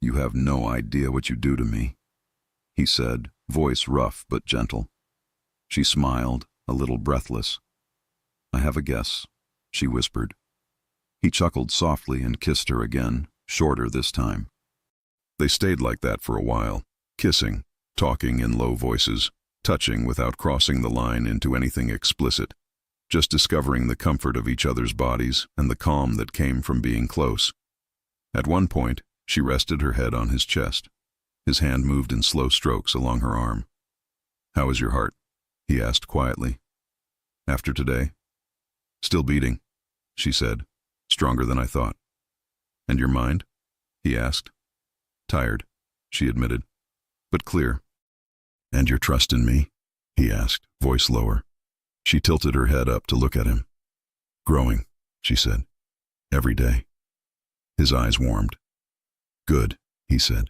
"You have no idea what you do to me," he said, voice rough but gentle. She smiled, a little breathless. "I have a guess," she whispered. He chuckled softly and kissed her again, shorter this time. They stayed like that for a while, kissing, talking in low voices, touching without crossing the line into anything explicit, just discovering the comfort of each other's bodies and the calm that came from being close. At one point, she rested her head on his chest. His hand moved in slow strokes along her arm. "How is your heart?" he asked quietly. "After today?" "Still beating," she said. "Stronger than I thought." "And your mind?" he asked. "Tired," she admitted, "but clear." "And your trust in me?" he asked, voice lower. She tilted her head up to look at him. "Growing," she said. "Every day." His eyes warmed. "Good," he said,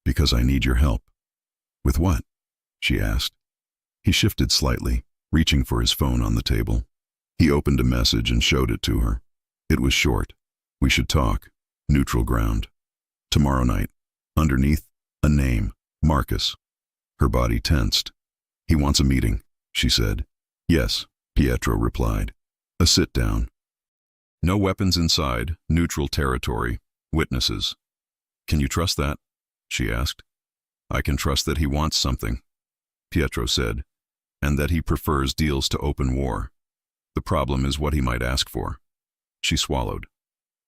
"because I need your help." "With what?" she asked. He shifted slightly, reaching for his phone on the table. He opened a message and showed it to her. It was short. "We should talk. Neutral ground. Tomorrow night." Underneath, a name, Marcus. Her body tensed. "He wants a meeting," she said. "Yes," Pietro replied. "A sit-down. No weapons inside, neutral territory, witnesses." "Can you trust that?" she asked. "I can trust that he wants something," Pietro said, "and that he prefers deals to open war. The problem is what he might ask for." She swallowed.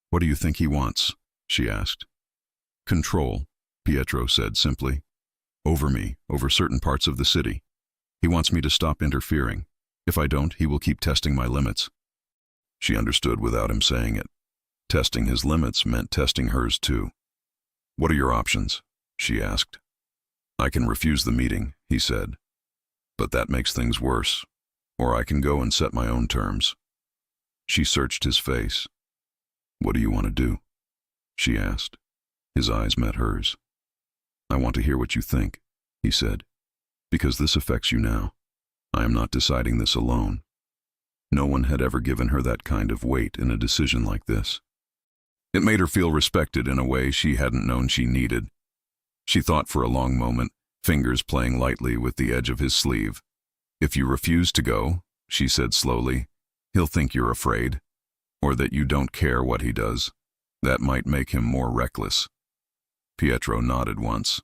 "What do you think he wants?" she asked. "Control," Pietro said simply. "Over me, over certain parts of the city. He wants me to stop interfering. If I don't, he will keep testing my limits." She understood without him saying it. Testing his limits meant testing hers too. "What are your options?" she asked. "I can refuse the meeting," he said. "But that makes things worse. Or I can go and set my own terms." She searched his face. "What do you want to do?" she asked. His eyes met hers. "I want to hear what you think," he said, "because this affects you now. I am not deciding this alone." No one had ever given her that kind of weight in a decision like this. It made her feel respected in a way she hadn't known she needed. She thought for a long moment, fingers playing lightly with the edge of his sleeve. "If you refuse to go," she said slowly, "he'll think you're afraid, or that you don't care what he does. That might make him more reckless." Pietro nodded once.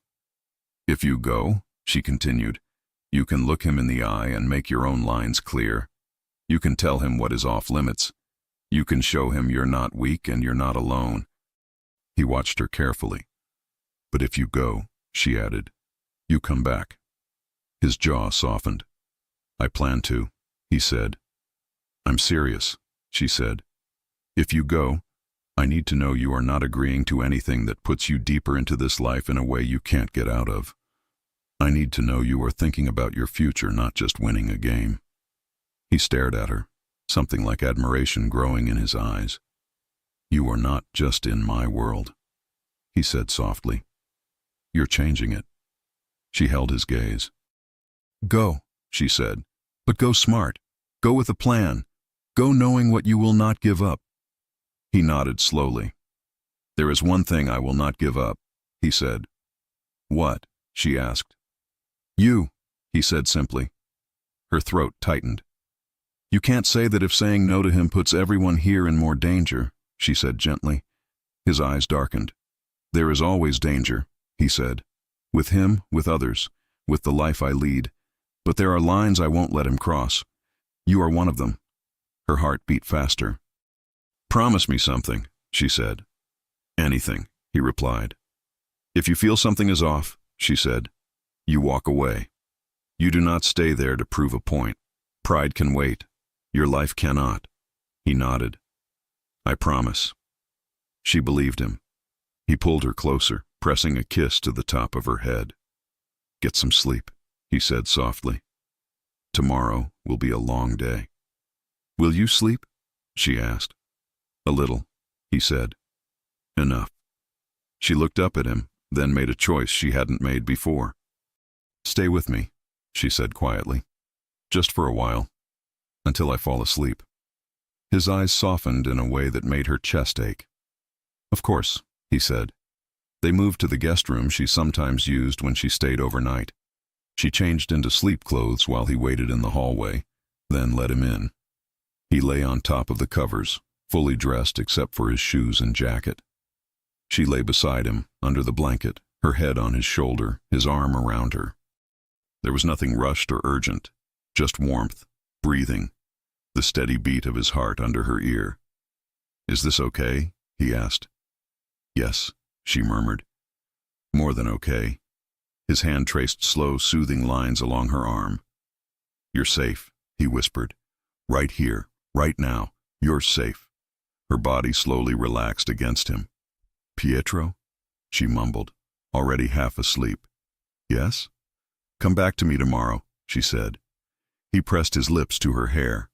"If you go," she continued, "you can look him in the eye and make your own lines clear. You can tell him what is off limits. You can show him you're not weak and you're not alone." He watched her carefully. "But if you go," she added, "you come back." His jaw softened. "I plan to," he said. "I'm serious," she said. "If you go, I need to know you are not agreeing to anything that puts you deeper into this life in a way you can't get out of. I need to know you are thinking about your future, not just winning a game." He stared at her, something like admiration growing in his eyes. "You are not just in my world," he said softly. "You're changing it." She held his gaze. "Go," she said, "but go smart. Go with a plan. Go knowing what you will not give up." He nodded slowly. "There is one thing I will not give up," he said. "What?" she asked. "You," he said simply. Her throat tightened. "You can't say that if saying no to him puts everyone here in more danger," she said gently. His eyes darkened. "There is always danger," he said. "With him, with others, with the life I lead. But there are lines I won't let him cross. You are one of them." Her heart beat faster. "Promise me something," she said. "Anything," he replied. "If you feel something is off," she said, "you walk away. You do not stay there to prove a point. Pride can wait. Your life cannot." He nodded. "I promise." She believed him. He pulled her closer, pressing a kiss to the top of her head. "Get some sleep," he said softly. "Tomorrow will be a long day." "Will you sleep?" she asked. "A little," he said. "Enough." She looked up at him, then made a choice she hadn't made before. "Stay with me," she said quietly. "Just for a while. Until I fall asleep." His eyes softened in a way that made her chest ache. "Of course," he said. They moved to the guest room she sometimes used when she stayed overnight. She changed into sleep clothes while he waited in the hallway, then let him in. He lay on top of the covers, fully dressed except for his shoes and jacket. She lay beside him, under the blanket, her head on his shoulder, his arm around her. There was nothing rushed or urgent, just warmth, breathing, the steady beat of his heart under her ear. "Is this okay?" he asked. "Yes," she murmured. "More than okay." His hand traced slow, soothing lines along her arm. "You're safe," he whispered. "Right here, right now, you're safe." Her body slowly relaxed against him. "Pietro?" she mumbled, already half asleep. "Yes?" "Come back to me tomorrow," she said. He pressed his lips to her hair.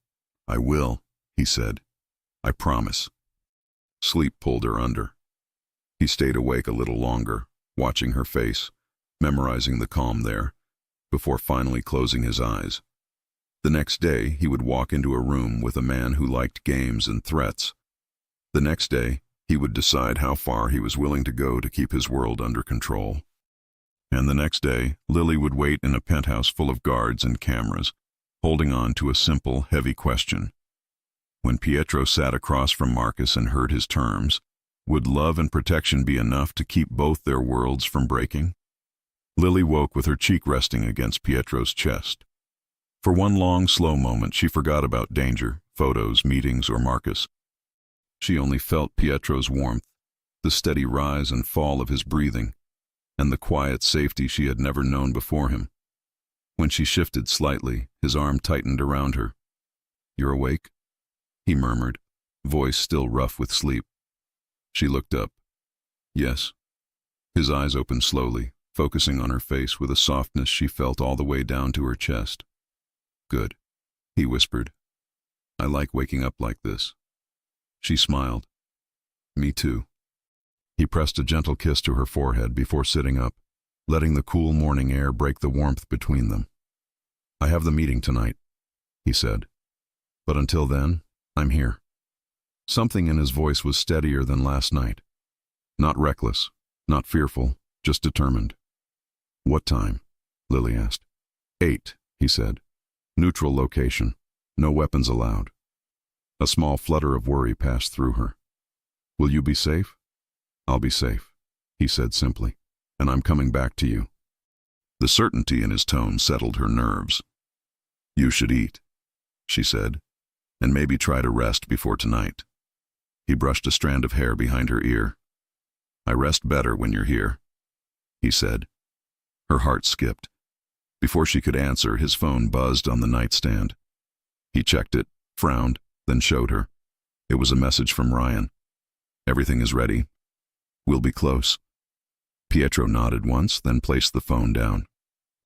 "I will," he said. "I promise." Sleep pulled her under. He stayed awake a little longer, watching her face, memorizing the calm there, before finally closing his eyes. The next day, he would walk into a room with a man who liked games and threats. The next day, he would decide how far he was willing to go to keep his world under control. And the next day, Lily would wait in a penthouse full of guards and cameras, holding on to a simple, heavy question. When Pietro sat across from Marcus and heard his terms, would love and protection be enough to keep both their worlds from breaking? Lily woke with her cheek resting against Pietro's chest. For one long, slow moment, she forgot about danger, photos, meetings, or Marcus. She only felt Pietro's warmth, the steady rise and fall of his breathing, and the quiet safety she had never known before him. When she shifted slightly, his arm tightened around her. "You're awake?" he murmured, voice still rough with sleep. She looked up. "Yes." His eyes opened slowly, focusing on her face with a softness she felt all the way down to her chest. "Good," he whispered. "I like waking up like this." She smiled. "Me too." He pressed a gentle kiss to her forehead before sitting up, letting the cool morning air break the warmth between them. "I have the meeting tonight," he said. "But until then, I'm here." Something in his voice was steadier than last night. Not reckless, not fearful, just determined. "What time?" Lily asked. 8, he said. "Neutral location. No weapons allowed." A small flutter of worry passed through her. "Will you be safe?" "I'll be safe," he said simply. "And I'm coming back to you." The certainty in his tone settled her nerves. "You should eat," she said, "and maybe try to rest before tonight." He brushed a strand of hair behind her ear. "I rest better when you're here," he said. Her heart skipped. Before she could answer, his phone buzzed on the nightstand. He checked it, frowned, then showed her. It was a message from Ryan. "Everything is ready. We'll be close." Pietro nodded once, then placed the phone down.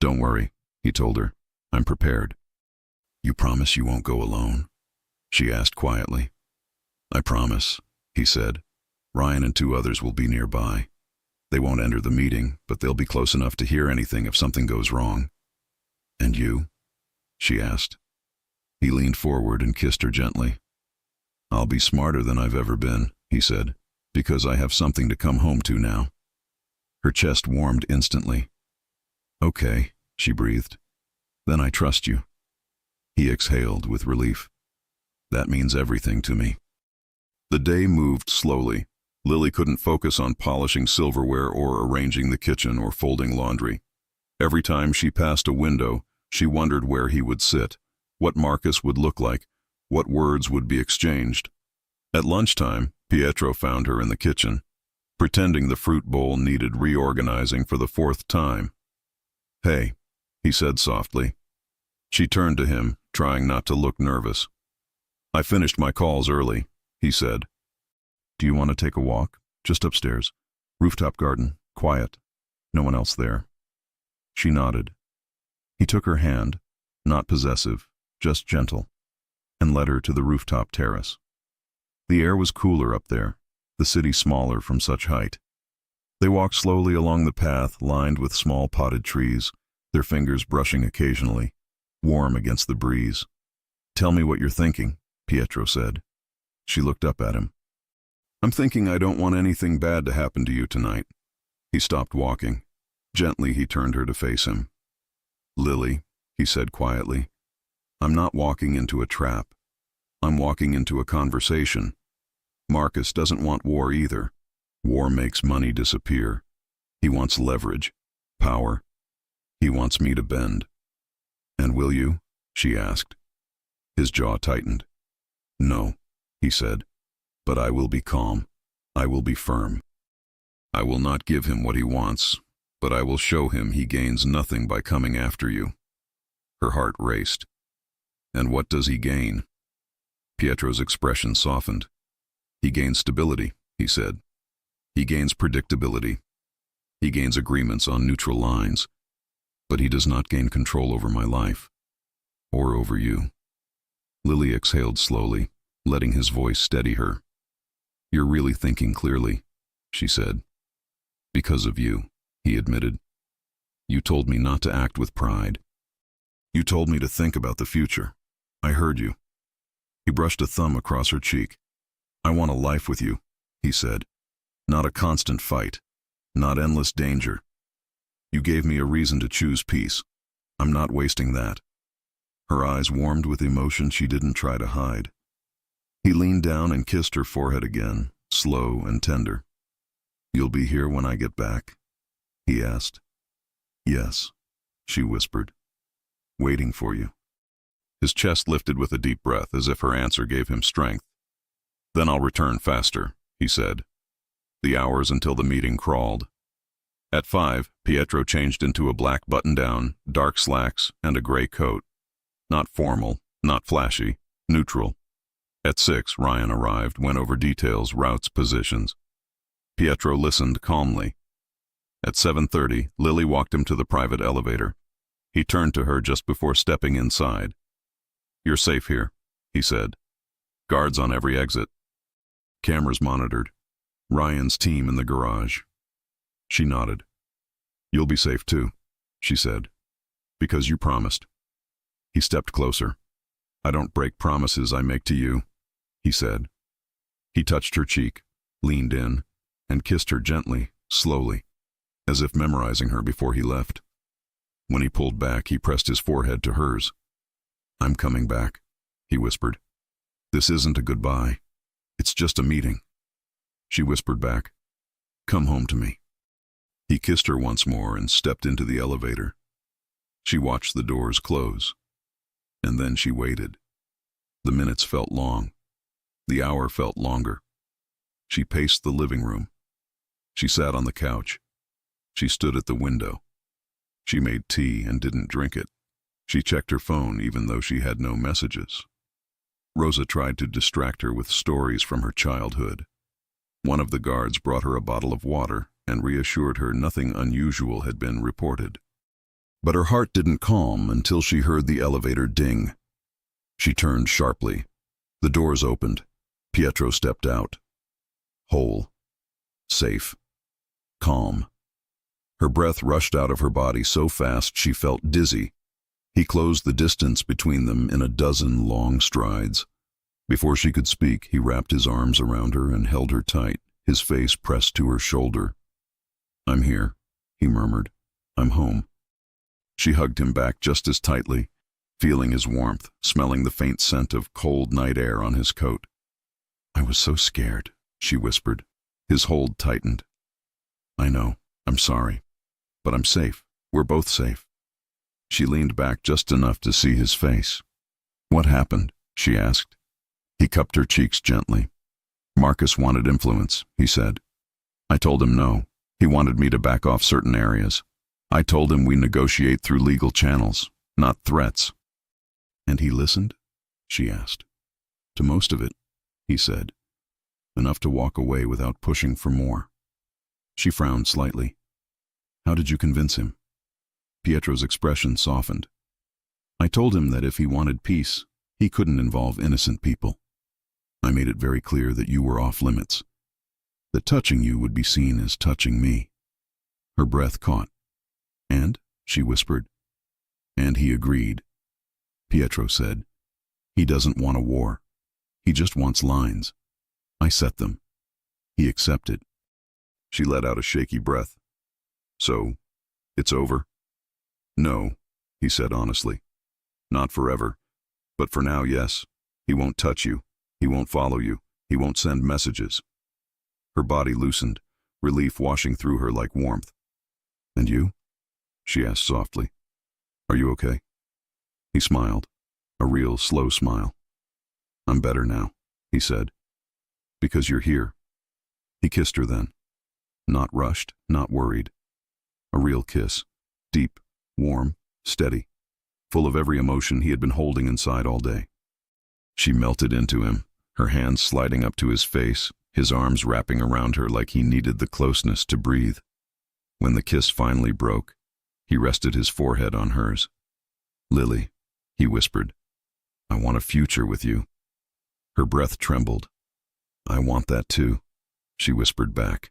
"Don't worry," he told her. "I'm prepared." "You promise you won't go alone?" she asked quietly. "I promise," he said. "Ryan and 2 others will be nearby. They won't enter the meeting, but they'll be close enough to hear anything if something goes wrong." "And you?" she asked. He leaned forward and kissed her gently. "I'll be smarter than I've ever been," he said, "because I have something to come home to now." Her chest warmed instantly. "Okay," she breathed. "Then I trust you." He exhaled with relief. "That means everything to me." The day moved slowly. Lily couldn't focus on polishing silverware or arranging the kitchen or folding laundry. Every time she passed a window, she wondered where he would sit, what Marcus would look like, what words would be exchanged. At lunchtime, Pietro found her in the kitchen, pretending the fruit bowl needed reorganizing for the 4th time. "Hey," he said softly. She turned to him, trying not to look nervous. "I finished my calls early," he said. "Do you want to take a walk? Just upstairs. Rooftop garden, quiet. No one else there." She nodded. He took her hand, not possessive, just gentle, and led her to the rooftop terrace. The air was cooler up there, the city smaller from such height. They walked slowly along the path lined with small potted trees, their fingers brushing occasionally, warm against the breeze. "Tell me what you're thinking," Pietro said. She looked up at him. "I'm thinking I don't want anything bad to happen to you tonight." He stopped walking. Gently he turned her to face him. Lily, he said quietly, I'm not walking into a trap. I'm walking into a conversation. Marcus doesn't want war either. War makes money disappear. He wants leverage, power. He wants me to bend. And will you? She asked. His jaw tightened. No, he said, but I will be calm. I will be firm. I will not give him what he wants, but I will show him he gains nothing by coming after you. Her heart raced. And what does he gain? Pietro's expression softened. He gains stability, he said. He gains predictability. He gains agreements on neutral lines. But he does not gain control over my life. Or over you. Lily exhaled slowly, letting his voice steady her. You're really thinking clearly, she said. Because of you, he admitted. You told me not to act with pride. You told me to think about the future. I heard you. He brushed a thumb across her cheek. I want a life with you, he said. Not a constant fight. Not endless danger. You gave me a reason to choose peace. I'm not wasting that. Her eyes warmed with emotion she didn't try to hide. He leaned down and kissed her forehead again, slow and tender. You'll be here when I get back? He asked. Yes, she whispered. Waiting for you. His chest lifted with a deep breath as if her answer gave him strength. Then I'll return faster, he said. The hours until the meeting crawled. At 5, Pietro changed into a black button-down, dark slacks, and a gray coat. Not formal, not flashy, neutral. At 6, Ryan arrived, went over details, routes, positions. Pietro listened calmly. At 7:30, Lily walked him to the private elevator. He turned to her just before stepping inside. You're safe here, he said. Guards on every exit. Cameras monitored. Ryan's team in the garage. She nodded. You'll be safe too, she said. Because you promised. He stepped closer. I don't break promises I make to you, he said. He touched her cheek, leaned in, and kissed her gently, slowly, as if memorizing her before he left. When he pulled back, he pressed his forehead to hers. I'm coming back, he whispered. This isn't a goodbye. It's just a meeting. She whispered back, come home to me. He kissed her once more and stepped into the elevator. She watched the doors close. And then she waited. The minutes felt long. The hour felt longer. She paced the living room. She sat on the couch. She stood at the window. She made tea and didn't drink it. She checked her phone even though she had no messages. Rosa tried to distract her with stories from her childhood. One of the guards brought her a bottle of water and reassured her nothing unusual had been reported. But her heart didn't calm until she heard the elevator ding. She turned sharply. The doors opened. Pietro stepped out. Whole. Safe. Calm. Her breath rushed out of her body so fast she felt dizzy. He closed the distance between them in a dozen long strides. Before she could speak, he wrapped his arms around her and held her tight, his face pressed to her shoulder. I'm here, he murmured. I'm home. She hugged him back just as tightly, feeling his warmth, smelling the faint scent of cold night air on his coat. I was so scared, she whispered. His hold tightened. I know, I'm sorry. But I'm safe. We're both safe. She leaned back just enough to see his face. What happened? She asked. He cupped her cheeks gently. Marcus wanted influence, he said. I told him no. He wanted me to back off certain areas. I told him we negotiate through legal channels, not threats. And he listened? She asked. To most of it, he said. Enough to walk away without pushing for more. She frowned slightly. How did you convince him? Pietro's expression softened. I told him that if he wanted peace, he couldn't involve innocent people. I made it very clear that you were off limits, that touching you would be seen as touching me. Her breath caught. And? She whispered. And he agreed. Pietro said, he doesn't want a war. He just wants lines. I set them. He accepted. She let out a shaky breath. So, it's over? No, he said honestly. Not forever. But for now, yes. He won't touch you. He won't follow you. He won't send messages. Her body loosened, relief washing through her like warmth. And you? She asked softly. Are you okay? He smiled, a real slow smile. I'm better now, he said. Because you're here. He kissed her then. Not rushed, not worried. A real kiss, deep, warm, steady, full of every emotion he had been holding inside all day. She melted into him, her hands sliding up to his face, his arms wrapping around her like he needed the closeness to breathe. When the kiss finally broke, he rested his forehead on hers. Lily, he whispered, I want a future with you. Her breath trembled. I want that too, she whispered back.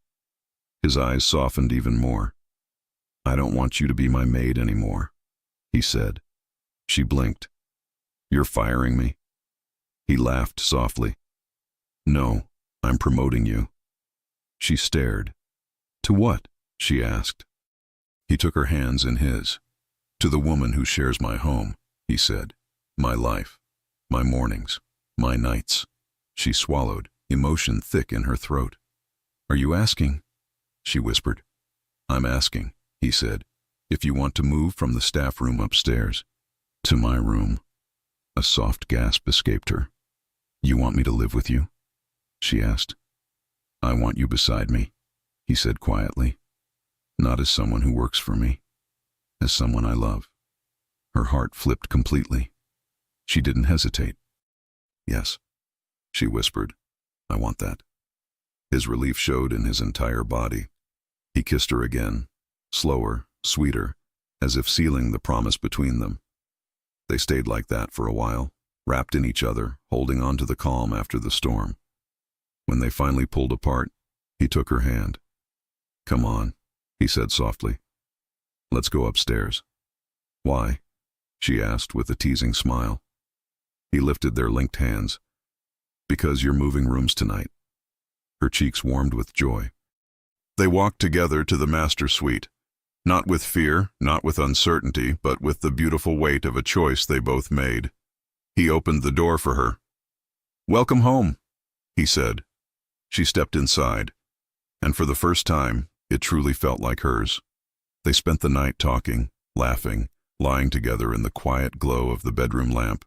His eyes softened even more. I don't want you to be my maid anymore, he said. She blinked. You're firing me? He laughed softly. No, I'm promoting you. She stared. To what? She asked. He took her hands in his. To the woman who shares my home, he said. My life, my mornings, my nights. She swallowed, emotion thick in her throat. Are you asking? She whispered. I'm asking, he said, if you want to move from the staff room upstairs to my room. A soft gasp escaped her. You want me to live with you? She asked. I want you beside me, he said quietly. Not as someone who works for me, as someone I love. Her heart flipped completely. She didn't hesitate. Yes, she whispered. I want that. His relief showed in his entire body. He kissed her again, slower, sweeter, as if sealing the promise between them. They stayed like that for a while, wrapped in each other, holding on to the calm after the storm. When they finally pulled apart, he took her hand. Come on, he said softly. Let's go upstairs. Why? She asked with a teasing smile. He lifted their linked hands. Because you're moving rooms tonight. Her cheeks warmed with joy. They walked together to the master suite, not with fear, not with uncertainty, but with the beautiful weight of a choice they both made. He opened the door for her. Welcome home, he said. She stepped inside, and for the first time, it truly felt like hers. They spent the night talking, laughing, lying together in the quiet glow of the bedroom lamp.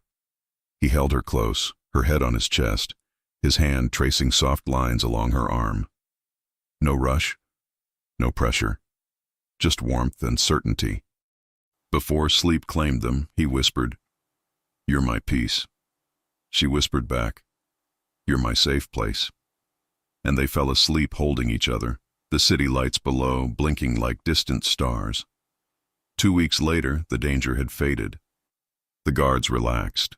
He held her close, her head on his chest, his hand tracing soft lines along her arm. No rush, no pressure, just warmth and certainty. Before sleep claimed them, he whispered, You're my peace. She whispered back, You're my safe place. And they fell asleep holding each other, the city lights below blinking like distant stars. 2 weeks later, the danger had faded. The guards relaxed.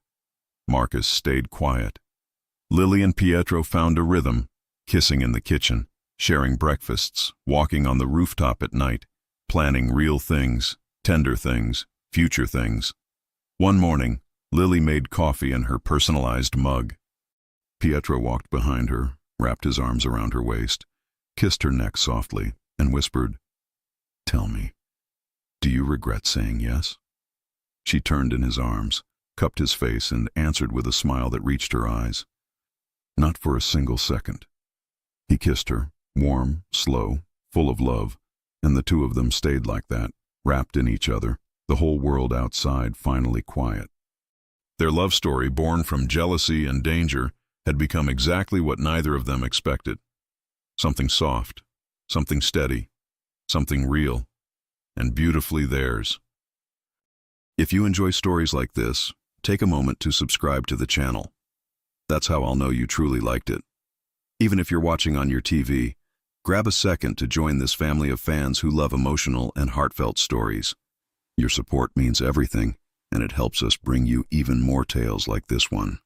Marcus stayed quiet. Lily and Pietro found a rhythm, kissing in the kitchen, sharing breakfasts, walking on the rooftop at night, planning real things, tender things, future things. One morning, Lily made coffee in her personalized mug. Pietro walked behind her, wrapped his arms around her waist, kissed her neck softly, and whispered, Tell me, do you regret saying yes? She turned in his arms, cupped his face, and answered with a smile that reached her eyes. Not for a single second. He kissed her, warm, slow, full of love, and the two of them stayed like that, wrapped in each other, the whole world outside finally quiet. Their love story, born from jealousy and danger, had become exactly what neither of them expected. Something soft, something steady, something real, and beautifully theirs. If you enjoy stories like this, take a moment to subscribe to the channel. That's how I'll know you truly liked it. Even if you're watching on your TV, grab a second to join this family of fans who love emotional and heartfelt stories. Your support means everything, and it helps us bring you even more tales like this one.